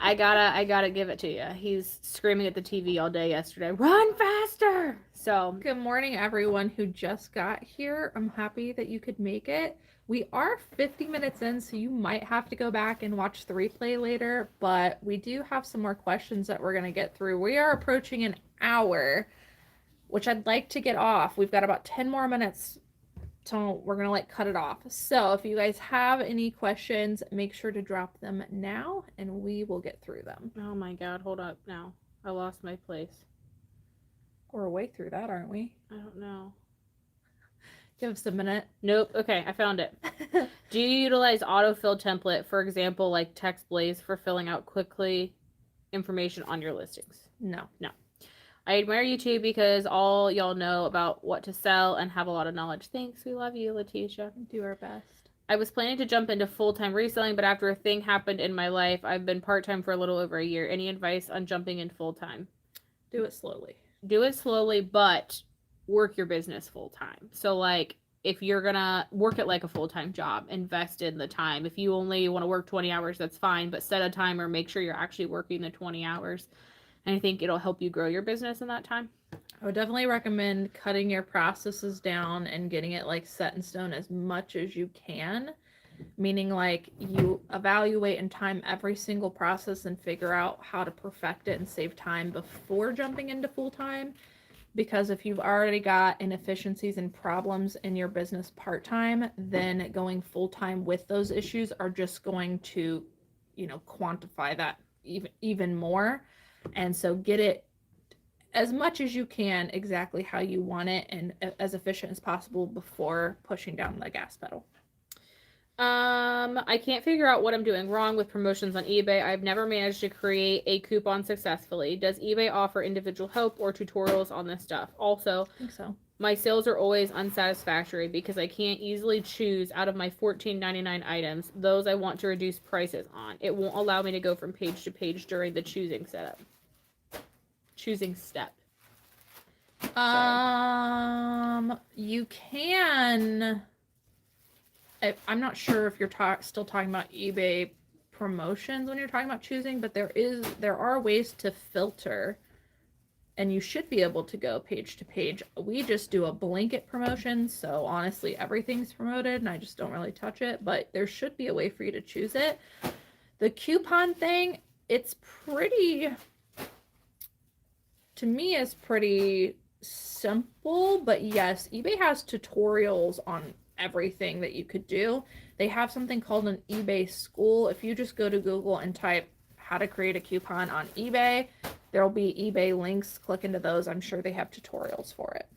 I gotta give it to you. He's screaming at the TV all day yesterday, run faster. So good morning, everyone who just got here. I'm happy that you could make it. We are 50 minutes in, so you might have to go back and watch the replay later, but we do have some more questions that we're going to get through. We are approaching an hour, which I'd like to get off. We've got about 10 more minutes, so we're going to like cut it off. So if you guys have any questions, make sure to drop them now, and we will get through them. oh my God, hold up now. I lost my place. We're way through that, aren't we? I don't know. Give us a minute. Nope. Okay, I found it. Do you utilize autofill template, for example, like Text Blaze, for filling out quickly information on your listings? No. I admire you too because all y'all know about what to sell and have a lot of knowledge. Thanks. We love you, Letitia. Do our best. I was planning to jump into full-time reselling, but after a thing happened in my life, I've been part-time for a little over a year. Any advice on jumping in full-time? Do it slowly. Do it slowly, but work your business full-time. So, like, if you're gonna work it like a full-time job, invest in the time. If you only want to work 20 hours, that's fine, but set a timer, make sure you're actually working the 20 hours. And I think it'll help you grow your business in that time. I would definitely recommend cutting your processes down and getting it like set in stone as much as you can. Meaning like you evaluate and time every single process and figure out how to perfect it and save time before jumping into full-time. Because if you've already got inefficiencies and problems in your business part-time, then going full-time with those issues are just going to, quantify that even more. And so get it as much as you can exactly how you want it and as efficient as possible before pushing down the gas pedal. I can't figure out what I'm doing wrong with promotions on eBay. I've never managed to create a coupon successfully. Does eBay offer individual help or tutorials on this stuff? Also, I think so. My sales are always unsatisfactory because I can't easily choose out of my $14.99 items those I want to reduce prices on. It won't allow me to go from page to page during the choosing step. You can. I'm not sure if you're still talking about eBay promotions when you're talking about choosing, but there are ways to filter, and you should be able to go page to page. We just do a blanket promotion, so honestly everything's promoted and I just don't really touch it, but there should be a way for you to choose it. The coupon thing, to me is pretty simple, but yes, eBay has tutorials on everything that you could do. They have something called an eBay school. If you just go to Google and type how to create a coupon on eBay, there'll be eBay links. Click into those. I'm sure they have tutorials for it.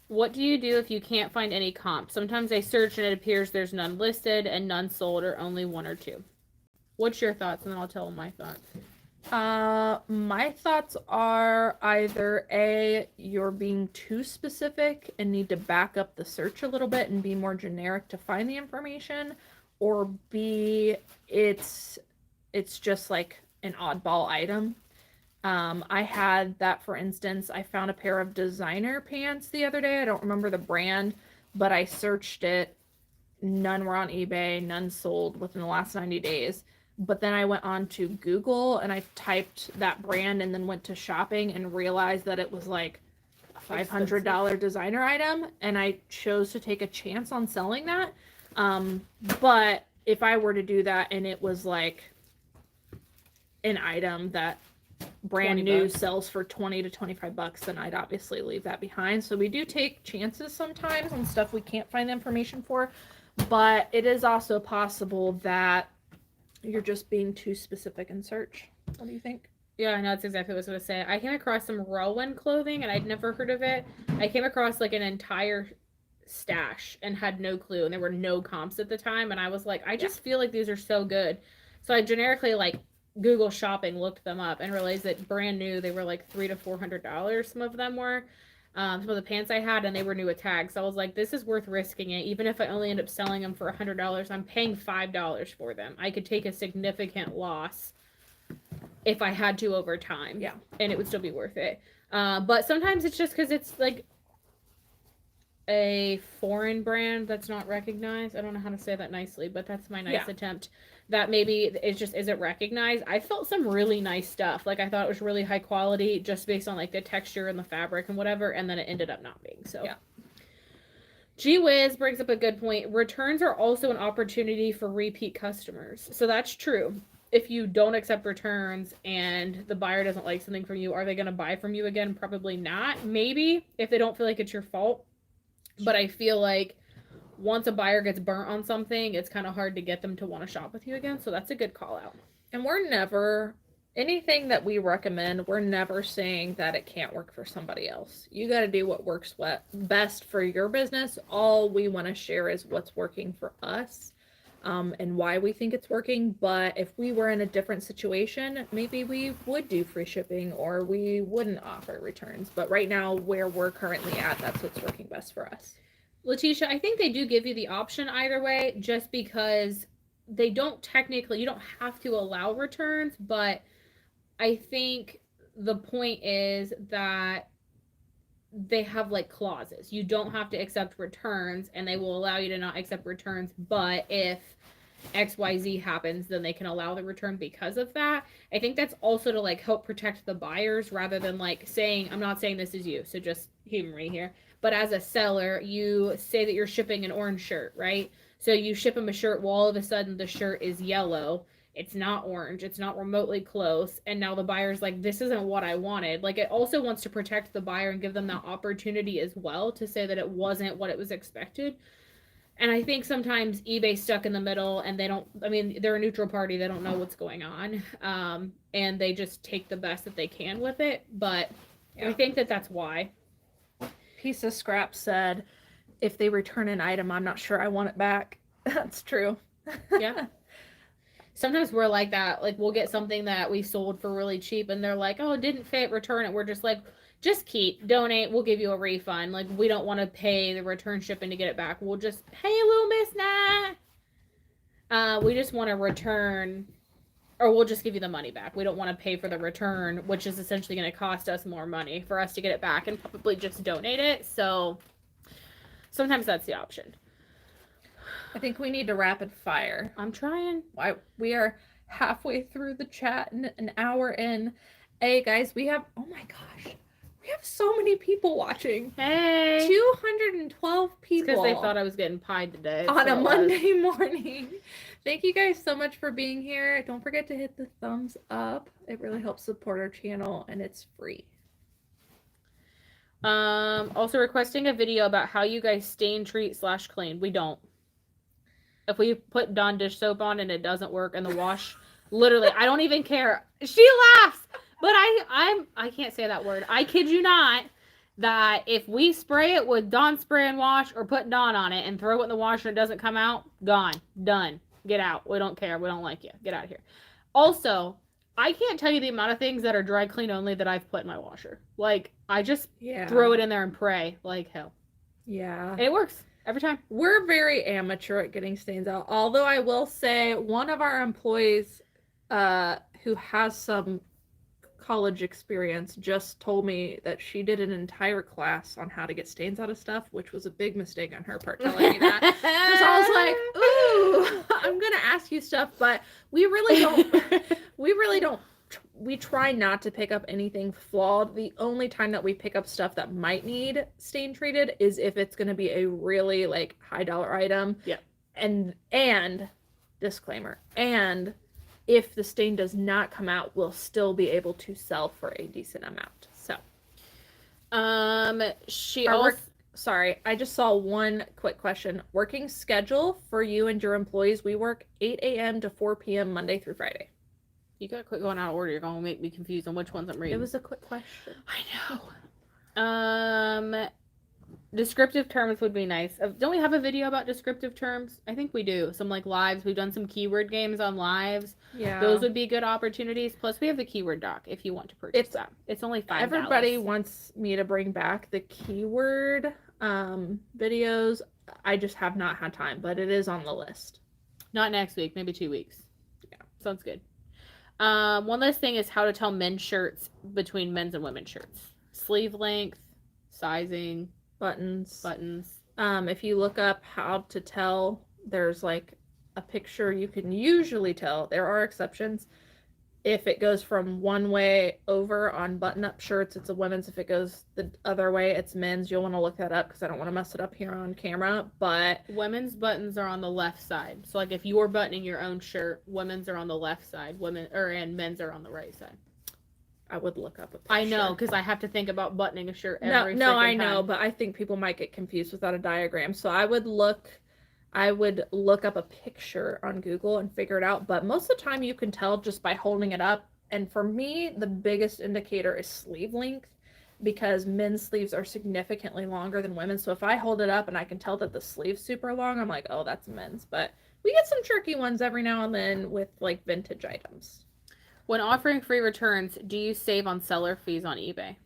What do you do if you can't find any comps? Sometimes I search and it appears there's none listed and none sold or only one or two. What's your thoughts? And then I'll tell them my thoughts. My thoughts are either A, you're being too specific and need to back up the search a little bit and be more generic to find the information, or B, it's just like an oddball item. I had that, for instance, I found a pair of designer pants the other day. I don't remember the brand, but I searched it. None were on eBay, none sold within the last 90 days. But then I went on to Google and I typed that brand and then went to shopping and realized that it was like a $500 designer item. And I chose to take a chance on selling that. But if I were to do that and it was like an item that brand new sells for 20 to 25 bucks, then I'd obviously leave that behind. So we do take chances sometimes on stuff we can't find the information for. But it is also possible that you're just being too specific in search. What do you think? Yeah, I know that's exactly what I was going to say. I came across some Rowan clothing and I'd never heard of it. I came across like an entire stash and had no clue, and there were no comps at the time, and I was like, I just feel like these are so good. So I generically like Google shopping, looked them up, and realized that brand new they were like $300 to $400. Some of them were. Some of the pants I had, and they were new with tags. So I was like, this is worth risking it. Even if I only end up selling them for $100, I'm paying $5 for them. I could take a significant loss if I had to over time. Yeah. And it would still be worth it. But sometimes it's just because it's like a foreign brand that's not recognized. I don't know how to say that nicely, but that's my nice attempt. That maybe it just isn't recognized. I felt some really nice stuff. Like, I thought it was really high quality just based on like the texture and the fabric and whatever, and then it ended up not being. So yeah. Gee Whiz brings up a good point. Returns are also an opportunity for repeat customers. So that's true. If you don't accept returns and the buyer doesn't like something from you, are they going to buy from you again? Probably not. Maybe if they don't feel like it's your fault. But I feel like once a buyer gets burnt on something, it's kind of hard to get them to want to shop with you again. So that's a good call out. And we're never, anything that we recommend, we're never saying that it can't work for somebody else. You got to do what works best for your business. All we want to share is what's working for us, and why we think it's working. But if we were in a different situation, maybe we would do free shipping or we wouldn't offer returns. But right now, where we're currently at, that's what's working best for us. Letitia, I think they do give you the option either way, just because they don't technically, you don't have to allow returns, but I think the point is that they have like clauses. You don't have to accept returns, and they will allow you to not accept returns, but if XYZ happens, then they can allow the return because of that. I think that's also to like help protect the buyers rather than like saying, I'm not saying this is you, so just humor me here. But as a seller, you say that you're shipping an orange shirt, right? So you ship them a shirt, well, all of a sudden the shirt is yellow. It's not orange. It's not remotely close. And now the buyer's like, this isn't what I wanted. Like, it also wants to protect the buyer and give them that opportunity as well to say that it wasn't what it was expected. And I think sometimes eBay's stuck in the middle, and they're a neutral party. They don't know what's going on. And they just take the best that they can with it. But I think that's why. Piece of Scrap said, if they return an item, I'm not sure I want it back. That's true. Yeah. Sometimes we're like that. Like, we'll get something that we sold for really cheap, and they're like, oh, it didn't fit, return it. We're just like, just keep, donate, we'll give you a refund. Like, we don't want to pay the return shipping to get it back. We'll just, hey, little miss, nah. We just want to return, or we'll just give you the money back. We don't want to pay for the return, which is essentially going to cost us more money for us to get it back and probably just donate it. So sometimes that's the option. I think we need to rapid fire. I'm trying. We are halfway through the chat and an hour in. Hey, guys, we have, oh my gosh, we have so many people watching. Hey. 212 people. Because they thought I was getting pied today. On a Monday morning. Thank you guys so much for being here. Don't forget to hit the thumbs up. It really helps support our channel, and it's free. Also requesting a video about how you guys stain, treat, / clean. We don't. If we put Dawn dish soap on and it doesn't work and the wash, literally, I don't even care. She laughs, but I can't say that word. I kid you not, that if we spray it with Dawn spray and wash or put Dawn on it and throw it in the washer and it doesn't come out, gone, done, get out. We don't care. We don't like you. Get out of here. Also, I can't tell you the amount of things that are dry clean only that I've put in my washer. Like, I just throw it in there and pray like hell. Yeah. And it works. Every time. We're very amateur at getting stains out. Although I will say one of our employees who has some college experience just told me that she did an entire class on how to get stains out of stuff, which was a big mistake on her part telling me that. So I was like, ooh, I'm going to ask you stuff, but we really don't. We try not to pick up anything flawed. The only time that we pick up stuff that might need stain treated is if it's going to be a really like high dollar item. Yeah. And disclaimer, and if the stain does not come out, we'll still be able to sell for a decent amount. So, sorry, I just saw one quick question. Working schedule for you and your employees. We work 8 a.m. to 4 p.m. Monday through Friday. You gotta quit going out of order. You're gonna make me confused on which ones I'm reading. It was a quick question. I know. Descriptive terms would be nice. Don't we have a video about descriptive terms? I think we do. Some like lives. We've done some keyword games on lives. Yeah. Those would be good opportunities. Plus, we have the keyword doc if you want to purchase that. It's only $5. Everybody wants me to bring back the keyword videos. I just have not had time, but it is on the list. Not next week. Maybe 2 weeks. Yeah. Sounds good. One last thing is how to tell men's shirts between men's and women's shirts. Sleeve length, sizing, Buttons. buttons. If you look up how to tell, there's like a picture you can usually tell. There are exceptions. If it goes from one way over on button-up shirts, it's a women's. If it goes the other way, it's men's. You'll want to look that up because I don't want to mess it up here on camera. But Women's buttons are on the left side. So like if you're buttoning your own shirt, women's are on the left side, and men's are on the right side. I would look up a picture. I know, because I have to think about buttoning a shirt No, every no, I freaking know, time. but I think people might get confused without a diagram. So I would look up a picture on Google and figure it out. But most of the time you can tell just by holding it up. And for me, the biggest indicator is sleeve length because men's sleeves are significantly longer than women's. So if I hold it up and I can tell that the sleeve's super long, I'm like, oh, that's men's. But we get some tricky ones every now and then with like vintage items. When offering free returns, do you save on seller fees on eBay?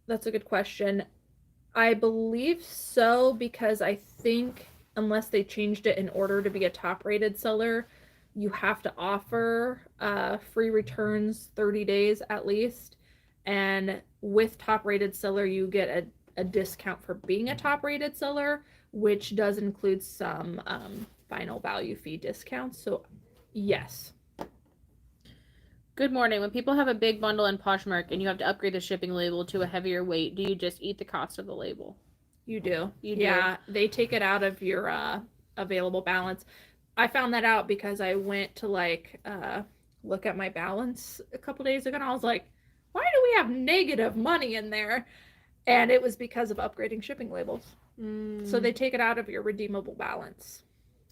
That's a good question. I believe so because I think unless they changed it in order to be a top-rated seller, you have to offer free returns 30 days at least. And with top-rated seller, you get a discount for being a top-rated seller, which does include some final value fee discounts. So yes. Good morning. When people have a big bundle in Poshmark and you have to upgrade the shipping label to a heavier weight, do you just eat the cost of the label? You do. You do. Yeah, they take it out of your available balance. I found that out because I went to look at my balance a couple days ago and I was like, why do we have negative money in there? And it was because of upgrading shipping labels. So they take it out of your redeemable balance.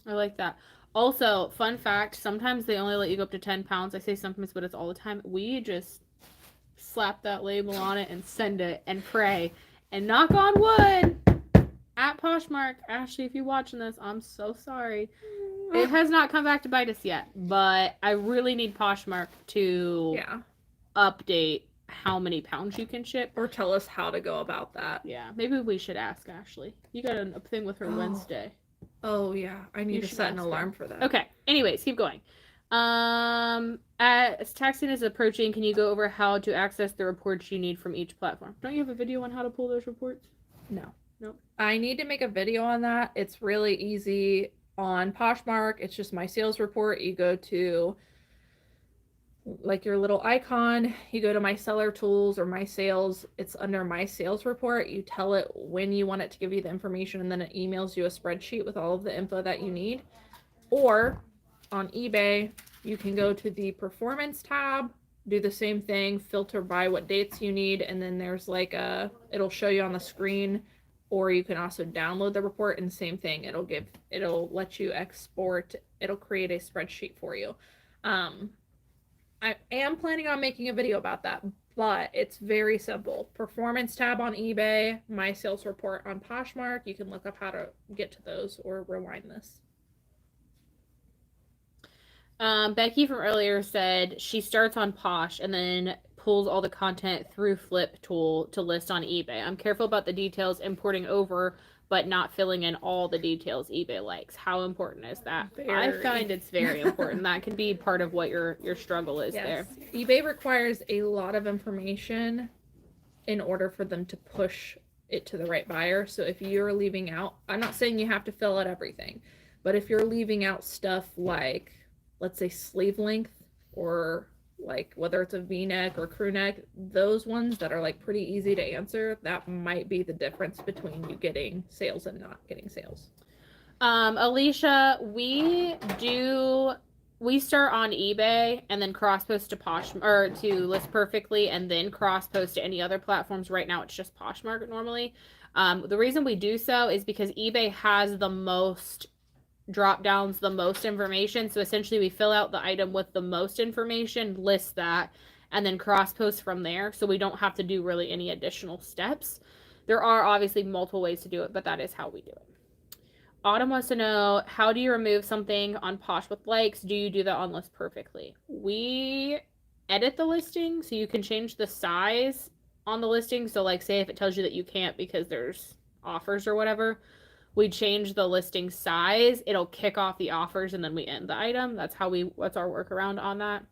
I like that. Also, fun fact, sometimes they only let you go up to 10 pounds. I say sometimes, but it's all the time. We just slap that label on it and send it and pray and knock on wood at Poshmark. Ashley, if you're watching this, I'm so sorry. It has not come back to bite us yet, but I really need Poshmark to update how many pounds you can ship. Or tell us how to go about that. Yeah, maybe we should ask Ashley. You got a thing with her Wednesday. Oh yeah, I need to set an alarm for that. Okay. Anyways, keep going. As taxing is approaching, can you go over how to access the reports you need from each platform? Don't you have a video on how to pull those reports? No. Nope. I need to make a video on that. It's really easy on Poshmark. It's just my sales report. You go to like your little icon, you go to my seller tools or my sales, it's under my sales report. You tell it when you want it to give you the information and then it emails you a spreadsheet with all of the info that you need. Or on eBay, you can go to the performance tab, do the same thing, filter by what dates you need, and then there's like it'll show you on the screen, or you can also download the report and same thing. It'll let you export, it'll create a spreadsheet for you. I am planning on making a video about that, but it's very simple. Performance tab on eBay, my sales report on Poshmark. You can look up how to get to those or rewind this. Becky from earlier said she starts on Posh and then pulls all the content through Flip tool to list on eBay. I'm careful about the details importing over, but not filling in all the details eBay likes. How important is that? I find it's very important. That can be part of what your struggle is there. eBay requires a lot of information in order for them to push it to the right buyer. So if you're leaving out, I'm not saying you have to fill out everything, but if you're leaving out stuff like, let's say sleeve length, or like whether it's a V-neck or crew neck, those ones that are like pretty easy to answer, that might be the difference between you getting sales and not getting sales. Alicia, we start on eBay and then cross post to Poshmark, or to List Perfectly, and then cross post to any other platforms. Right now it's just Poshmark normally. The reason we do so is because eBay has the most drop downs, the most information. So essentially we fill out the item with the most information, list that, and then cross post from there. So we don't have to do really any additional steps. There are obviously multiple ways to do it, but that is how we do it. Autumn wants to know, how do you remove something on Posh with likes? Do you do that on List Perfectly? We edit the listing so you can change the size on the listing. So like say if it tells you that you can't because there's offers or whatever, we change the listing size, it'll kick off the offers and then we end the item. That's our workaround on that.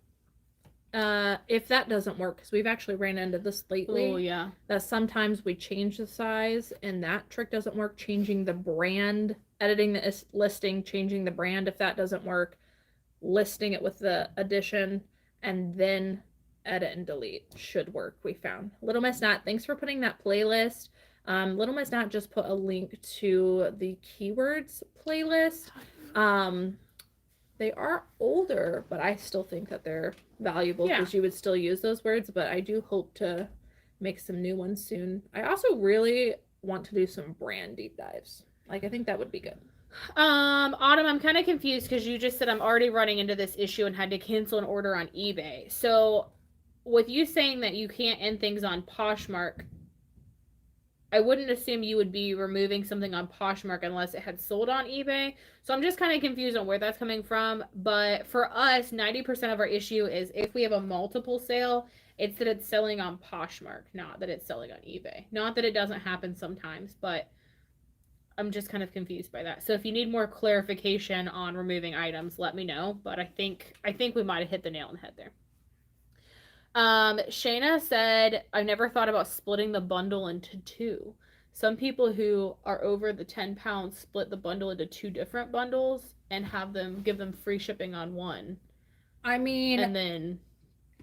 If that doesn't work, because we've actually ran into this lately. Oh, yeah. That sometimes we change the size and that trick doesn't work. Changing the brand, editing the listing, changing the brand, if that doesn't work, listing it with the addition, and then edit and delete should work, we found. Little Miss Nat, thanks for putting that playlist. Little Miss Nat just put a link to the keywords playlist. They are older, but I still think that they're valuable because you would still use those words, but I do hope to make some new ones soon. I also really want to do some brand deep dives. Like, I think that would be good. Autumn, I'm kind of confused because you just said I'm already running into this issue and had to cancel an order on eBay. So with you saying that you can't end things on Poshmark, I wouldn't assume you would be removing something on Poshmark unless it had sold on eBay. So I'm just kind of confused on where that's coming from. But for us, 90% of our issue is if we have a multiple sale, it's that it's selling on Poshmark, not that it's selling on eBay. Not that it doesn't happen sometimes, but I'm just kind of confused by that. So if you need more clarification on removing items, let me know. But I think we might have hit the nail on the head there. Shayna said, I've never thought about splitting the bundle into two. Some people who are over the 10 pounds split the bundle into two different bundles and give them free shipping on one. I mean, and then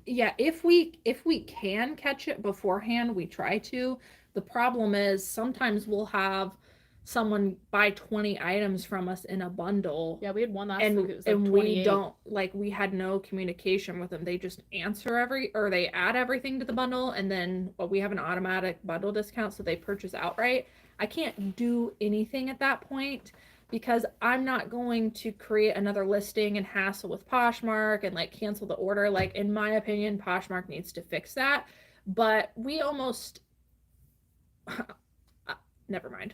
yeah, if we can catch it beforehand, we try to. The problem is sometimes we'll have someone buy 20 items from us in a bundle. Yeah, we had one last week. It was like and 28. We don't, like, we had no communication with them. They just they add everything to the bundle, and then we have an automatic bundle discount, so they purchase outright. I can't do anything at that point because I'm not going to create another listing and hassle with Poshmark and like cancel the order. Like, in my opinion, Poshmark needs to fix that. But we almost never mind.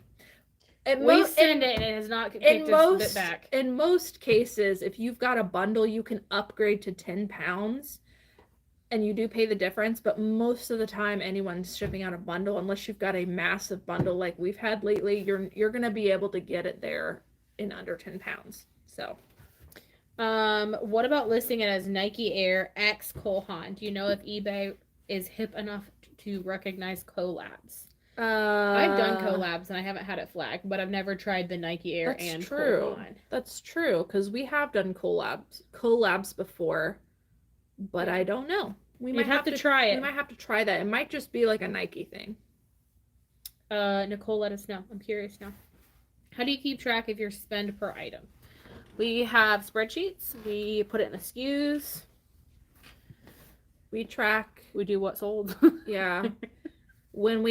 We send it and it has not kicked us back. In most cases, if you've got a bundle, you can upgrade to 10 pounds and you do pay the difference. But most of the time, anyone's shipping out a bundle, unless you've got a massive bundle like we've had lately, you're going to be able to get it there in under 10 pounds. So, what about listing it as Nike Air X Cole Haan? Do you know if eBay is hip enough to recognize collabs? I've done collabs and I haven't had it flagged, but I've never tried the Nike Air and Cole Haan. That's true, because we have done collabs before, but I don't know. We might have to try it. We might have to try that. It might just be like a Nike thing. Nicole, let us know. I'm curious now. How do you keep track of your spend per item? We have spreadsheets. We put it in the SKUs. We track. We do what sold. Yeah. When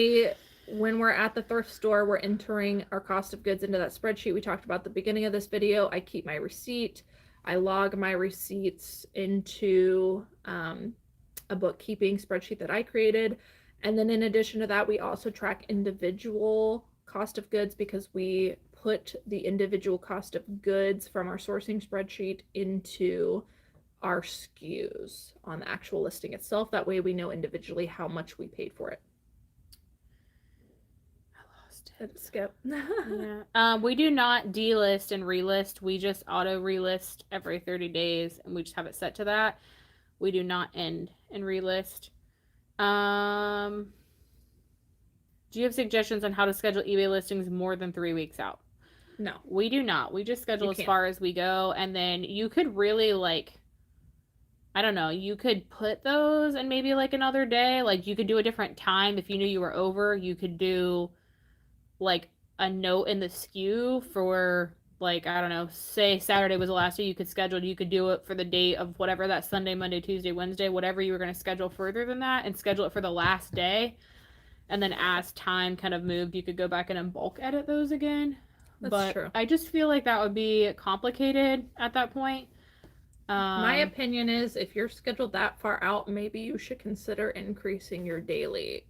we're at the thrift store, we're entering our cost of goods into that spreadsheet we talked about at the beginning of this video. I keep my receipt. I log my receipts into a bookkeeping spreadsheet that I created. And then in addition to that, we also track individual cost of goods because we put the individual cost of goods from our sourcing spreadsheet into our SKUs on the actual listing itself. That way we know individually how much we paid for it. Skip. Yeah. We do not delist and relist. We just auto relist every 30 days and we just have it set to that. We do not end and relist. Do you have suggestions on how to schedule eBay listings more than 3 weeks out? No. We do not. We just schedule as far as we go, and then you could really I don't know, you could put those in maybe like another day. Like you could do a different time if you knew you were over. You could do like a note in the SKU for like, I don't know, say Saturday was the last day you could schedule. You could do it for the date of whatever that Sunday, Monday, Tuesday, Wednesday, whatever you were going to schedule further than that, and schedule it for the last day. And then as time kind of moved, you could go back in and bulk edit those again. That's true. I just feel like that would be complicated at that point. My opinion is if you're scheduled that far out, maybe you should consider increasing your daily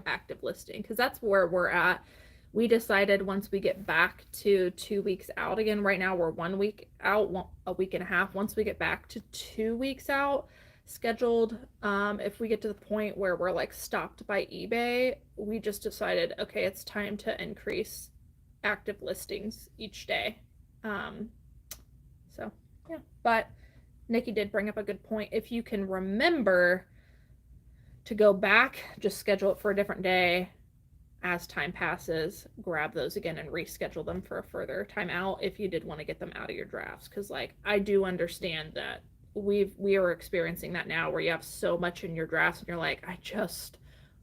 active listing, because that's where we're at. We decided once we get back to 2 weeks out again, right now we're 1 week out, a week and a half. Once we get back to 2 weeks out scheduled, if we get to the point where we're like stopped by eBay, we just decided, okay, it's time to increase active listings each day. So yeah, but Nikki did bring up a good point. If you can remember to go back, just schedule it for a different day. As time passes, grab those again and reschedule them for a further time out if you did want to get them out of your drafts. Because like I do understand that we are experiencing that now where you have so much in your drafts and you're like, I just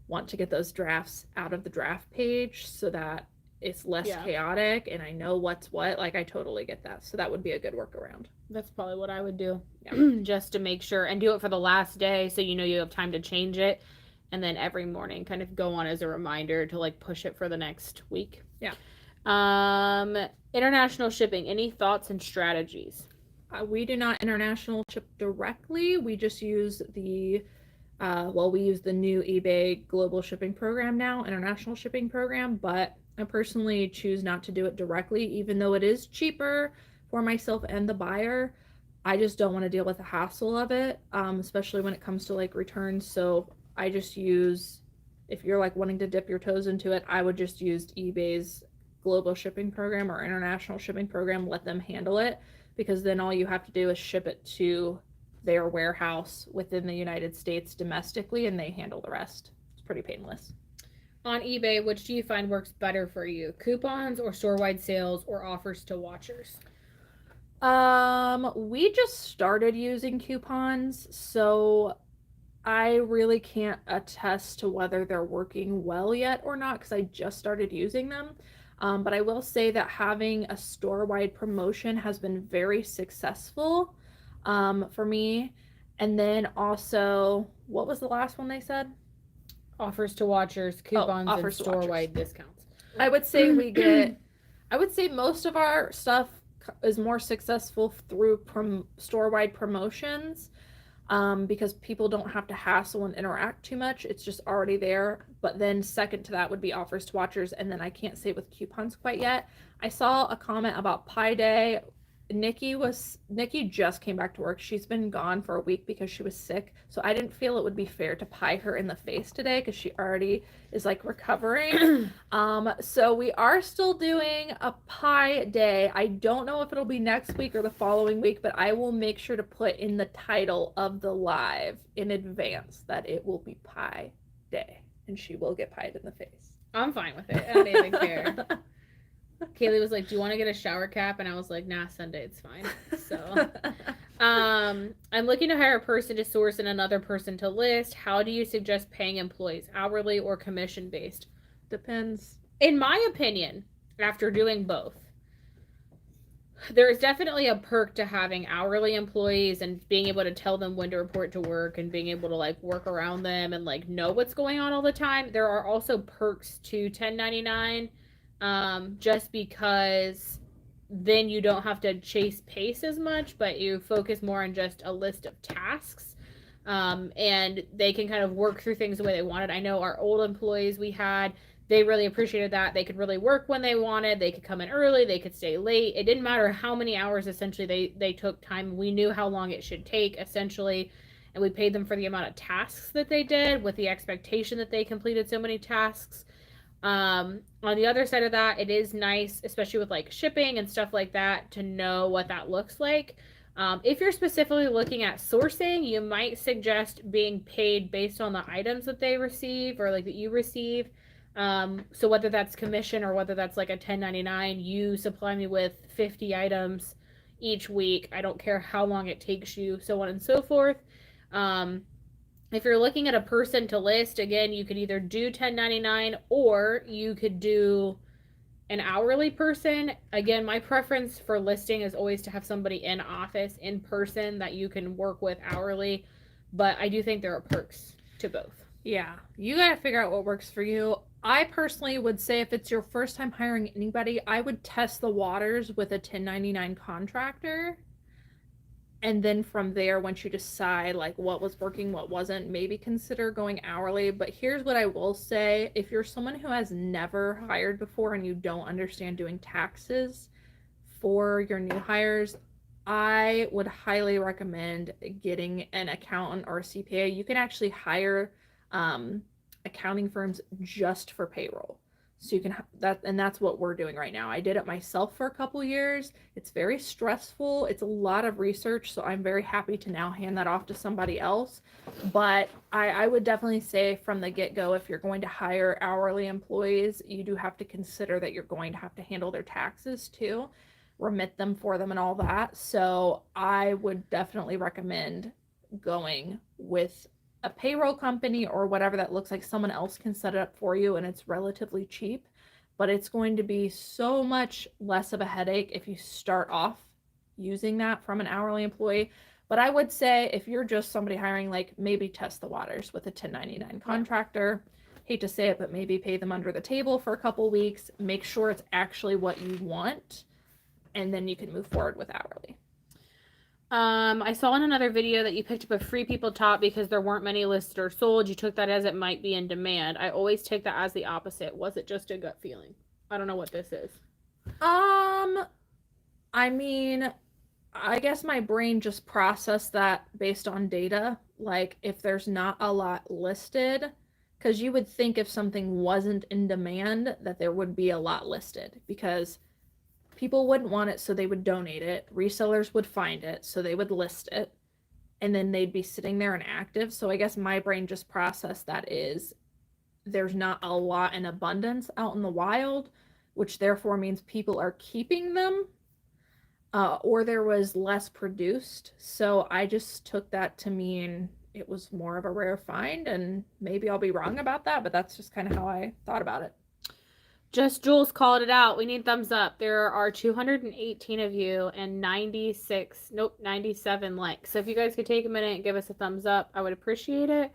want to get those drafts out of the draft page so that it's less chaotic and I know what's what. Like I totally get that. So that would be a good workaround. That's probably what I would do. Yeah. Just to make sure, and do it for the last day so you have time to change it. And then every morning kind of go on as a reminder to like push it for the next week. Yeah. International shipping. Any thoughts and strategies? We do not international ship directly. We just use we use the new eBay global shipping program now, international shipping program, but I personally choose not to do it directly, even though it is cheaper for myself and the buyer. I just don't want to deal with the hassle of it, especially when it comes to like returns. So I just use, if you're like wanting to dip your toes into it, I would just use eBay's global shipping program or international shipping program, let them handle it, because then all you have to do is ship it to their warehouse within the United States domestically and they handle the rest. It's pretty painless. On eBay, which do you find works better for you? Coupons or store-wide sales or offers to watchers? We just started using coupons, so I really can't attest to whether they're working well yet or not because I just started using them. But I will say that having a store-wide promotion has been very successful for me. And then also, what was the last one they said? Offers to watchers, coupons, and store-wide discounts. I would say most of our stuff is more successful through store-wide promotions. Because people don't have to hassle and interact too much. It's just already there. But then second to that would be offers to watchers. And then I can't say with coupons quite yet. I saw a comment about Pi Day. Nikki just came back to work. She's been gone for a week because she was sick. So I didn't feel it would be fair to pie her in the face today because she already is like recovering. So we are still doing a Pi Day. I don't know if it'll be next week or the following week, but I will make sure to put in the title of the live in advance that it will be Pi Day and she will get pied in the face. I'm fine with it. I don't even care. Cayley was like, do you want to get a shower cap? And I was like, nah, Sunday, it's fine. So, I'm looking to hire a person to source and another person to list. How do you suggest paying employees, hourly or commission based? Depends. In my opinion, after doing both, there is definitely a perk to having hourly employees and being able to tell them when to report to work and being able to like work around them and like know what's going on all the time. There are also perks to 1099. Just because then you don't have to chase pace as much, but you focus more on just a list of tasks. And they can kind of work through things the way they wanted. I know our old employees they really appreciated that. They could really work when they wanted. They could come in early. They could stay late. It didn't matter how many hours essentially they took time. We knew how long it should take essentially. And we paid them for the amount of tasks that they did with the expectation that they completed so many tasks. On the other side of that, it is nice, especially with like shipping and stuff like that, to know what that looks like. If you're specifically looking at sourcing, you might suggest being paid based on the items that they receive or like that you receive. So whether that's commission or whether that's like a 1099, you supply me with 50 items each week. I don't care how long it takes you, so on and so forth. If you're looking at a person to list, again, you could either do 1099 or you could do an hourly person. Again, my preference for listing is always to have somebody in office, in person, that you can work with hourly. But I do think there are perks to both. Yeah, you got to figure out what works for you. I personally would say if it's your first time hiring anybody, I would test the waters with a 1099 contractor. And then from there, once you decide like what was working, what wasn't, maybe consider going hourly. But here's what I will say. If you're someone who has never hired before and you don't understand doing taxes for your new hires, I would highly recommend getting an accountant or a CPA. You can actually hire accounting firms just for payroll. So you can that, and that's what we're doing right now. I did it myself for a couple years. It's very stressful. It's a lot of research, so I'm very happy to now hand that off to somebody else. But I would definitely say from the get-go, if you're going to hire hourly employees, you do have to consider that you're going to have to handle their taxes too, remit them for them and all that. So I would definitely recommend going with a payroll company or whatever that looks like. Someone else can set it up for you and it's relatively cheap, but it's going to be so much less of a headache if you start off using that from an hourly employee. But I would say if you're just somebody hiring, like maybe test the waters with a 1099 contractor. Hate to say it, but maybe pay them under the table for a couple weeks, make sure it's actually what you want, and then you can move forward with hourly. I saw in another video that you picked up a Free People top because there weren't many listed or sold. You took that as it might be in demand. I always take that as the opposite. Was it just a gut feeling? I don't know what this is. I mean, I guess my brain just processed that based on data. Like if there's not a lot listed, because you would think if something wasn't in demand that there would be a lot listed, because people wouldn't want it, so they would donate it. Resellers would find it, so they would list it, and then they'd be sitting there inactive. So I guess my brain just processed that is there's not a lot in abundance out in the wild, which therefore means people are keeping them, or there was less produced. So I just took that to mean it was more of a rare find, and maybe I'll be wrong about that, but that's just kind of how I thought about it. Just Jules called it out. We need thumbs up. There are 218 of you and 97 likes. So if you guys could take a minute and give us a thumbs up, I would appreciate it.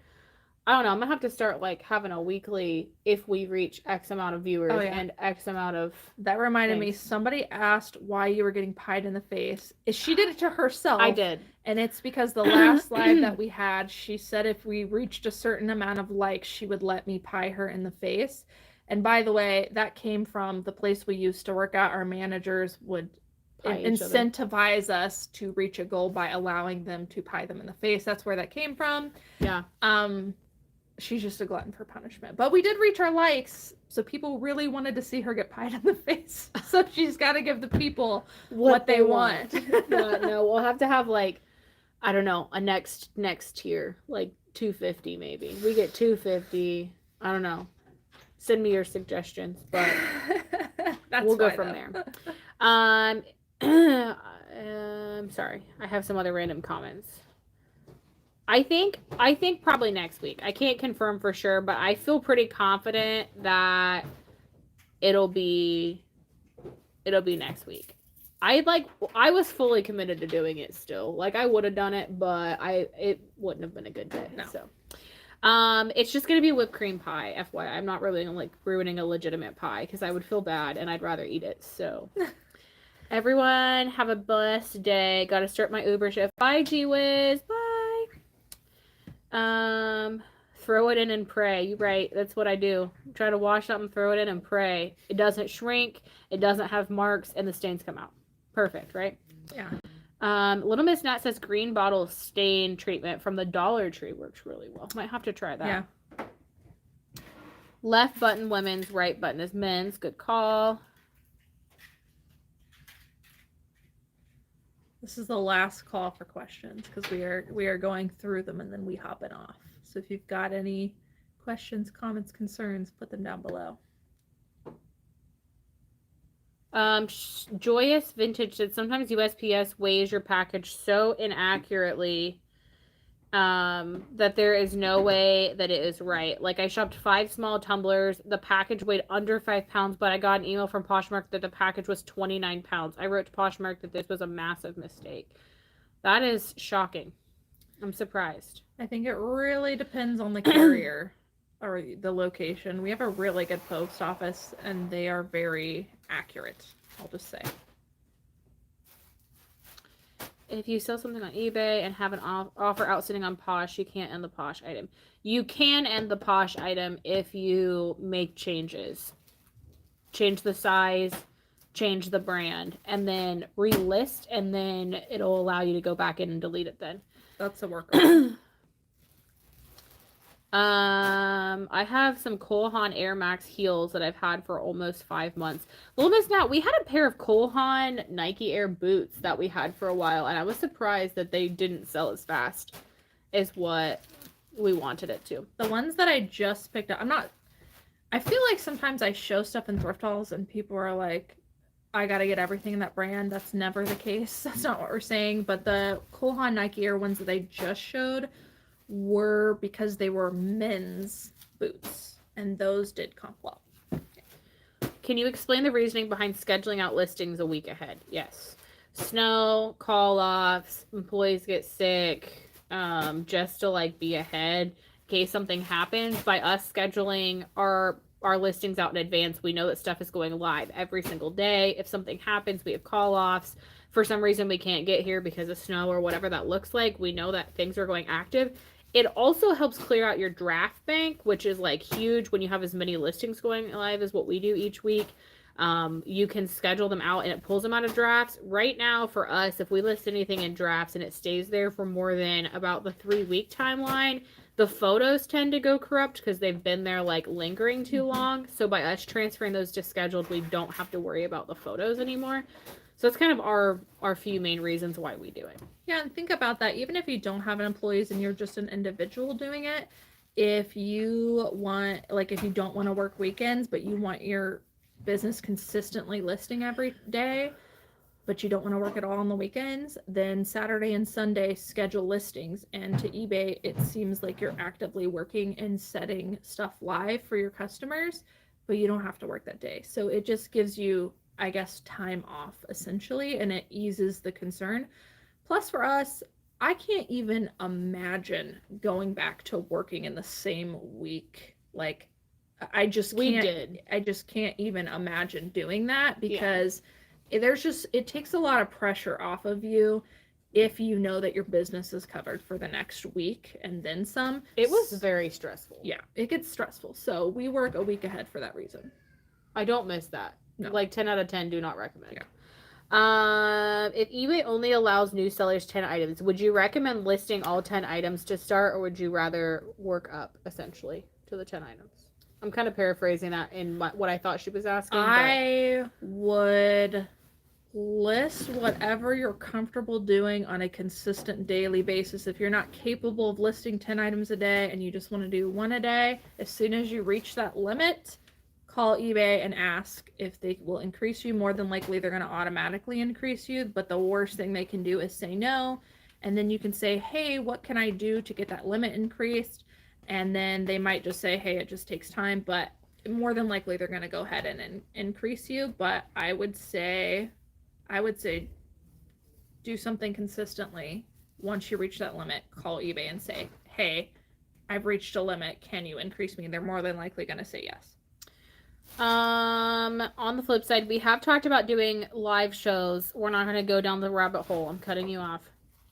I don't know. I'm going to have to start like having a weekly if we reach X amount of viewers and X amount of. That reminded me, somebody asked why you were getting pied in the face. She did it to herself. I did. And it's because the last live that we had, she said if we reached a certain amount of likes, she would let me pie her in the face. And by the way, that came from the place we used to work at. Our managers would incentivize us to reach a goal by allowing them to pie them in the face. That's where that came from. Yeah. She's just a glutton for punishment. But we did reach our likes, so people really wanted to see her get pied in the face. So she's got to give the people what they want. No, we'll have to have like, I don't know, a next tier, like 250 maybe. We get 250. I don't know. Send me your suggestions, but we'll go from there. I'm sorry. I have some other random comments. I think probably next week. I can't confirm for sure, but I feel pretty confident that it'll be next week. I was fully committed to doing it still. Like I would have done it, but it wouldn't have been a good day. No. So it's just gonna be whipped cream pie, FYI. I'm not really like ruining a legitimate pie because I would feel bad and I'd rather eat it. So everyone have a blessed day. Gotta start my Uber shift. Bye, G-Wiz. Bye. Throw it in and pray. You're right. That's what I do. Try to wash something, throw it in and pray. It doesn't shrink, it doesn't have marks, and the stains come out. Perfect, right? Yeah. Little Miss Nat says green bottle stain treatment from the Dollar Tree works really well. Might have to try that. Yeah. Left button women's, right button is men's. Good call. This is the last call for questions because we are going through them and then we hop it off. So if you've got any questions, comments, concerns, put them down below. Joyous Vintage said sometimes USPS weighs your package so inaccurately that there is no way that it is right. Like I shopped 5 small tumblers. The package weighed under 5 pounds, but I got an email from Poshmark that the package was 29 pounds. I wrote to Poshmark that this was a massive mistake. That is shocking. I'm surprised. I think it really depends on the carrier or the location. We have a really good post office and they are very accurate, I'll just say. If you sell something on eBay and have an offer outstanding on Posh, you can't end the Posh item. You can end the Posh item if you make changes. Change the size, change the brand, and then relist, and then it'll allow you to go back in and delete it then. That's a workaround. I have some Cole Haan Air Max heels that I've had for almost 5 months. Well, almost now. We had a pair of Cole Haan Nike Air boots that we had for a while, and I was surprised that they didn't sell as fast as what we wanted it to. The ones that I just picked up, I feel like sometimes I show stuff in thrift hauls and people are like, I gotta get everything in that brand. That's never the case. That's not what we're saying. But the Cole Haan Nike Air ones that I just showed were because they were men's boots, and those did comp well. Can you explain the reasoning behind scheduling out listings a week ahead? Yes. Snow, call-offs, employees get sick, just to like be ahead in case something happens. By us scheduling our listings out in advance, we know that stuff is going live every single day. If something happens, we have call-offs. For some reason we can't get here because of snow or whatever that looks like, we know that things are going active. It also helps clear out your draft bank, which is like huge when you have as many listings going live as what we do each week. You can schedule them out and it pulls them out of drafts. Right now for us, if we list anything in drafts and it stays there for more than about the 3-week timeline, the photos tend to go corrupt because they've been there like lingering too long. So by us transferring those to scheduled, we don't have to worry about the photos anymore. So it's kind of our few main reasons why we do it. Yeah, and think about that. Even if you don't have employees and you're just an individual doing it, if you don't want to work weekends, but you want your business consistently listing every day, but you don't want to work at all on the weekends, then Saturday and Sunday schedule listings. And to eBay, it seems like you're actively working and setting stuff live for your customers, but you don't have to work that day. So it just gives you, I guess, time off essentially, and it eases the concern. Plus for us, I can't even imagine going back to working in the same week. Like I just can't even imagine doing that because it takes a lot of pressure off of you if you know that your business is covered for the next week and then some. It was very stressful. Yeah, it gets stressful. So we work a week ahead for that reason. I don't miss that. No. Like 10 out of 10 do not recommend. Yeah. If eBay only allows new sellers 10 items, would you recommend listing all 10 items to start, or would you rather work up essentially to the 10 items? I'm kind of paraphrasing that in what I thought she was asking. I would list whatever you're comfortable doing on a consistent daily basis. If you're not capable of listing 10 items a day and you just want to do one a day, as soon as you reach that limit, call eBay and ask if they will increase you. More than likely, they're going to automatically increase you, but the worst thing they can do is say no. And then you can say, hey, what can I do to get that limit increased? And then they might just say, hey, it just takes time, but more than likely they're going to go ahead and increase you. But I would say do something consistently. Once you reach that limit, call eBay and say, hey, I've reached a limit. Can you increase me? They're more than likely going to say yes. On the flip side, we have talked about doing live shows. We're not going to go down the rabbit hole. I'm cutting you off.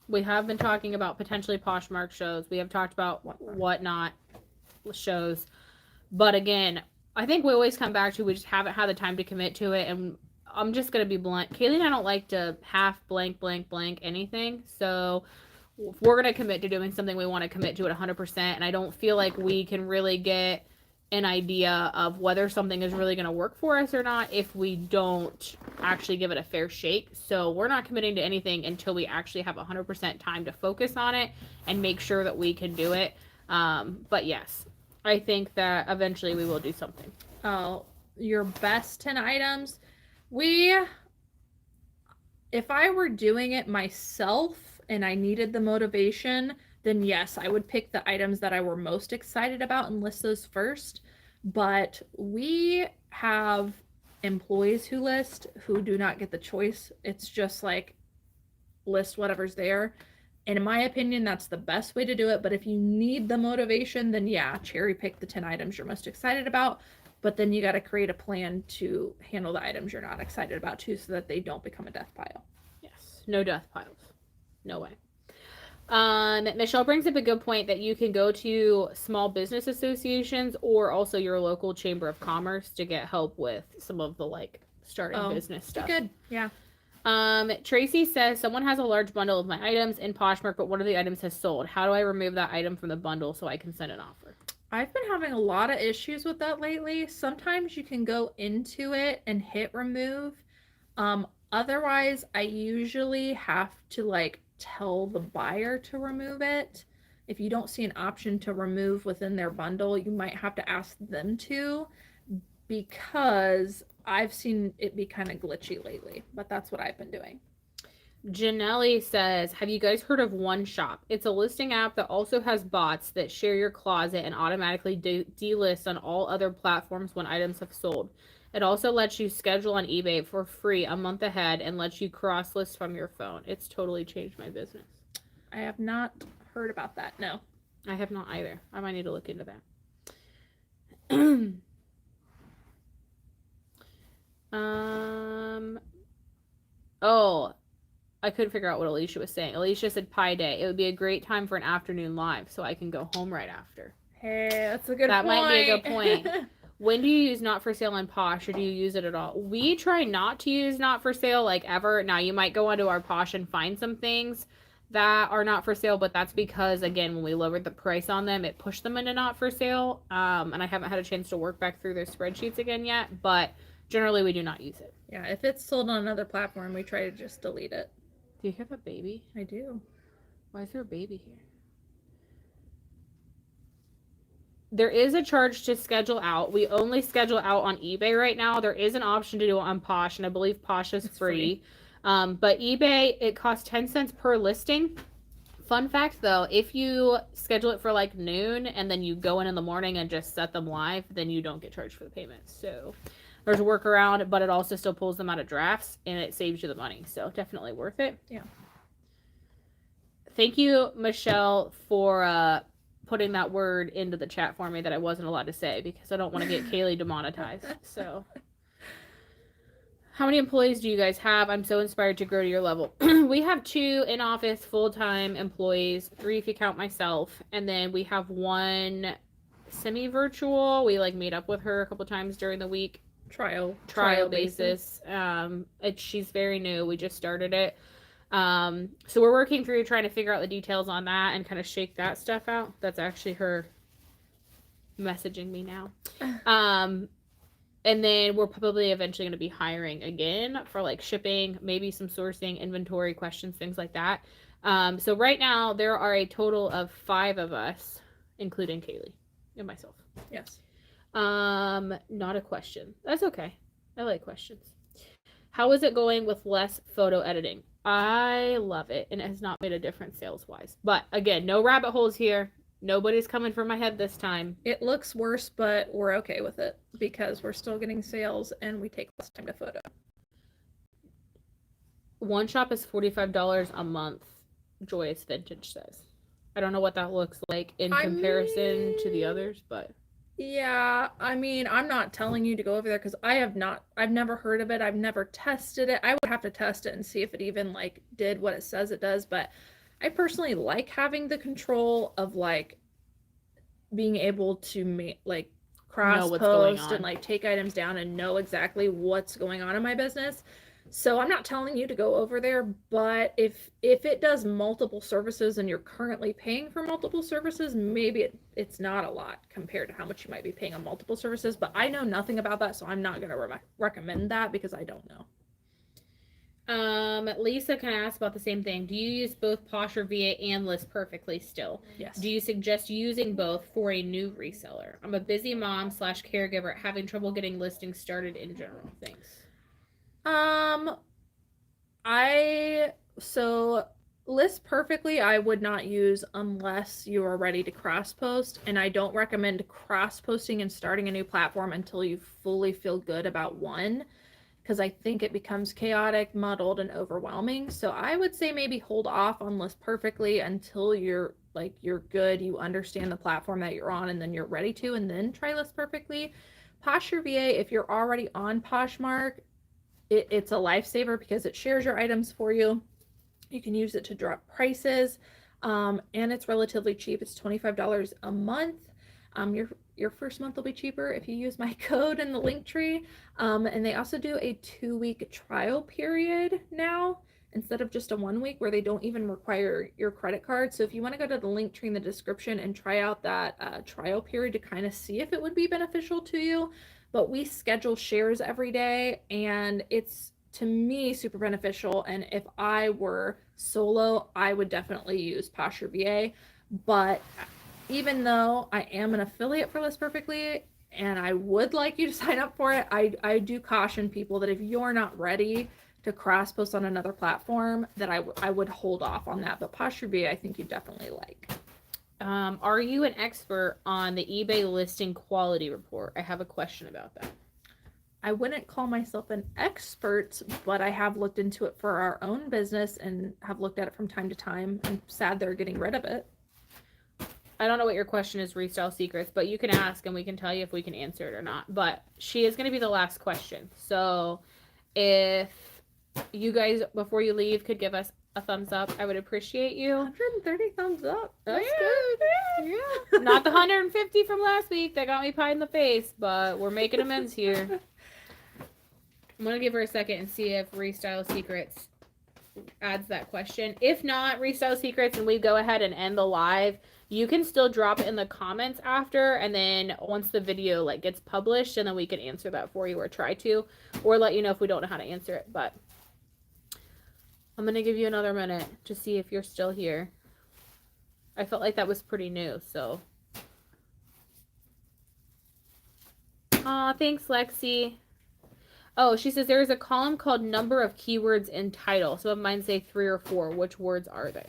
We have been talking about potentially Poshmark shows. We have talked about whatnot shows. But again, I think we always come back to we just haven't had the time to commit to it. And I'm just going to be blunt. Cayley and I don't like to half blank anything. So if we're going to commit to doing something, we want to commit to it 100%. And I don't feel like we can really get an idea of whether something is really going to work for us or not if we don't actually give it a fair shake. So we're not committing to anything until we actually have 100% time to focus on it and make sure that we can do it. But yes, I think that eventually we will do something. Your best 10 items. If I were doing it myself and I needed the motivation, then yes, I would pick the items that I were most excited about and list those first. But we have employees who list who do not get the choice. It's just like list whatever's there. And in my opinion, that's the best way to do it. But if you need the motivation, then yeah, cherry pick the 10 items you're most excited about. But then you got to create a plan to handle the items you're not excited about too, so that they don't become a death pile. Yes, no death piles. No way. Michelle brings up a good point that you can go to small business associations or also your local chamber of commerce to get help with some of the like starting business stuff. Good. Yeah. Tracy says someone has a large bundle of my items in Poshmark, but one of the items has sold. How do I remove that item from the bundle so I can send an offer? I've been having a lot of issues with that lately. Sometimes you can go into it and hit remove. Otherwise, I usually have to like tell the buyer to remove it. If you don't see an option to remove within their bundle, you might have to ask them to, because I've seen it be kind of glitchy lately, but that's what I've been doing. Janelli says, have you guys heard of One Shop? It's a listing app that also has bots that share your closet and automatically delist on all other platforms when items have sold. It also lets you schedule on eBay for free a month ahead and lets you cross list from your phone. It's totally changed my business. I have not heard about that. No. I have not either. I might need to look into that. Oh, I couldn't figure out what Alicia was saying. Alicia said pie day. It would be a great time for an afternoon live, so I can go home right after. Hey, that's a good point. That might be a good point. When do you use not for sale on Posh, or do you use it at all? We try not to use not for sale, like, ever. Now, you might go onto our Posh and find some things that are not for sale, but that's because, again, when we lowered the price on them, it pushed them into not for sale. And I haven't had a chance to work back through their spreadsheets again yet, but generally we do not use it. Yeah, if it's sold on another platform, we try to just delete it. Do you have a baby? I do. Why is there a baby here? There is a charge to schedule out. We only schedule out on eBay right now. There is an option to do it on Posh, and I believe Posh is free. But eBay, it costs 10 cents per listing. Fun fact, though, if you schedule it for like noon and then you go in the morning and just set them live, then you don't get charged for the payment. So there's a workaround, but it also still pulls them out of drafts and it saves you the money. So definitely worth it. Yeah. Thank you, Michelle, for putting that word into the chat for me that I wasn't allowed to say, because I don't want to get Cayley demonetized. So, how many employees do you guys have? I'm so inspired to grow to your level. We have 2 in-office full-time employees, 3 if you count myself, and then we have 1 semi-virtual. We like meet up with her a couple times during the week. Trial basis. She's very new. We just started it. So we're working through trying to figure out the details on that and kind of shake that stuff out. That's actually her messaging me now. And then we're probably eventually going to be hiring again for like shipping, maybe some sourcing, inventory questions, things like that. So right now there are a total of 5 of us, including Cayley and myself. Yes. Not a question. That's okay. I like questions. How is it going with less photo editing? I love it, and it has not made a difference sales-wise. But again, no rabbit holes here. Nobody's coming for my head this time. It looks worse, but we're okay with it because we're still getting sales and we take less time to photo. One Shop is $45 a month, Joyous Vintage says. I don't know what that looks like in comparison to the others, but... Yeah, I mean, I'm not telling you to go over there because I've never heard of it. I've never tested it. I would have to test it and see if it even like did what it says it does. But I personally like having the control of like being able to like cross post and like take items down and know exactly what's going on in my business. So I'm not telling you to go over there, but if it does multiple services and you're currently paying for multiple services, maybe it's not a lot compared to how much you might be paying on multiple services. But I know nothing about that, so I'm not going to recommend that because I don't know. Lisa kind of asked about the same thing. Do you use both Posh or VA and List Perfectly still? Yes. Do you suggest using both for a new reseller? I'm a busy mom / caregiver having trouble getting listings started in general. Thanks. So List Perfectly I would not use unless you are ready to cross post, and I don't recommend cross posting and starting a new platform until you fully feel good about one, because I think it becomes chaotic, muddled, and overwhelming. So I would say maybe hold off on List Perfectly until you're good, you understand the platform that you're on, and then you're ready to, and then try List Perfectly. Posh or VA, if you're already on Poshmark, it's a lifesaver because it shares your items for you. You can use it to drop prices, and it's relatively cheap. It's $25 a month. Your first month will be cheaper if you use my code in the Linktree. And they also do a 2-week trial period now. instead of just a 1 week where they don't even require your credit card. So if you want to go to the link tree in the description and try out that trial period to kind of see if it would be beneficial to you. But we schedule shares every day, and it's, to me, super beneficial. And if I were solo, I would definitely use Posture VA. But even though I am an affiliate for List Perfectly, and I would like you to sign up for it, I do caution people that if you're not ready to cross post on another platform, that I would hold off on that. But Posture VA, I think you definitely like. Are you an expert on the eBay listing quality report? I have a question about that. I wouldn't call myself an expert, but I have looked into it for our own business and have looked at it from time to time. I'm sad they're getting rid of it. I don't know what your question is, Restyle Secrets, but you can ask and we can tell you if we can answer it or not. But she is going to be the last question. So if you guys, before you leave, could give us a thumbs up, I would appreciate you. 130 thumbs up. That's good. Yeah. Not the 150 from last week that got me pied in the face, but we're making amends here. I'm going to give her a second and see if Restyle Secrets adds that question. If not, Restyle Secrets, and we go ahead and end the live, you can still drop it in the comments after, and then once the video like gets published, and then we can answer that for you or try to, or let you know if we don't know how to answer it. But I'm going to give you another minute to see if you're still here. I felt like that was pretty new, so. Aw, thanks, Lexi. Oh, she says there is a column called number of keywords in title. Some of mine say 3 or 4. Which words are they?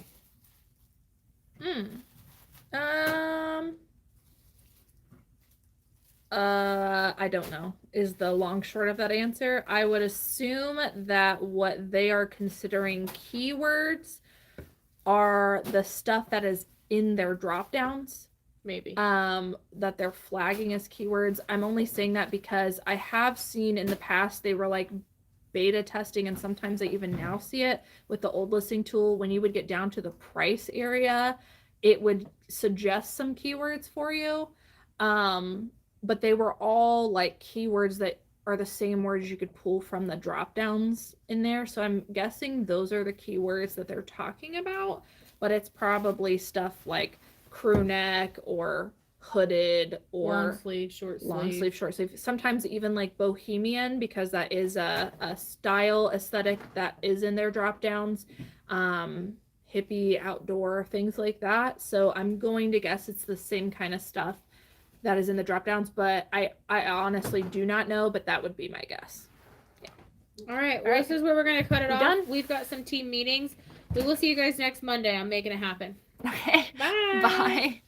I don't know, is the long short of that answer. I would assume that what they are considering keywords are the stuff that is in their drop downs. Maybe. That they're flagging as keywords. I'm only saying that because I have seen in the past they were like beta testing, and sometimes I even now see it with the old listing tool. When you would get down to the price area, it would suggest some keywords for you. But they were all like keywords that are the same words you could pull from the drop downs in there. So I'm guessing those are the keywords that they're talking about, but it's probably stuff like crew neck or hooded or long sleeve, short sleeve. Sometimes even like bohemian, because that is a style aesthetic that is in their drop downs. Hippie, outdoor, things like that. So I'm going to guess it's the same kind of stuff that is in the drop downs, but I honestly do not know, but that would be my guess. Yeah. All right, well, this is where we're going to cut it off. Done? We've got some team meetings. We will see you guys next Monday. I'm making it happen. Okay. Bye. Bye.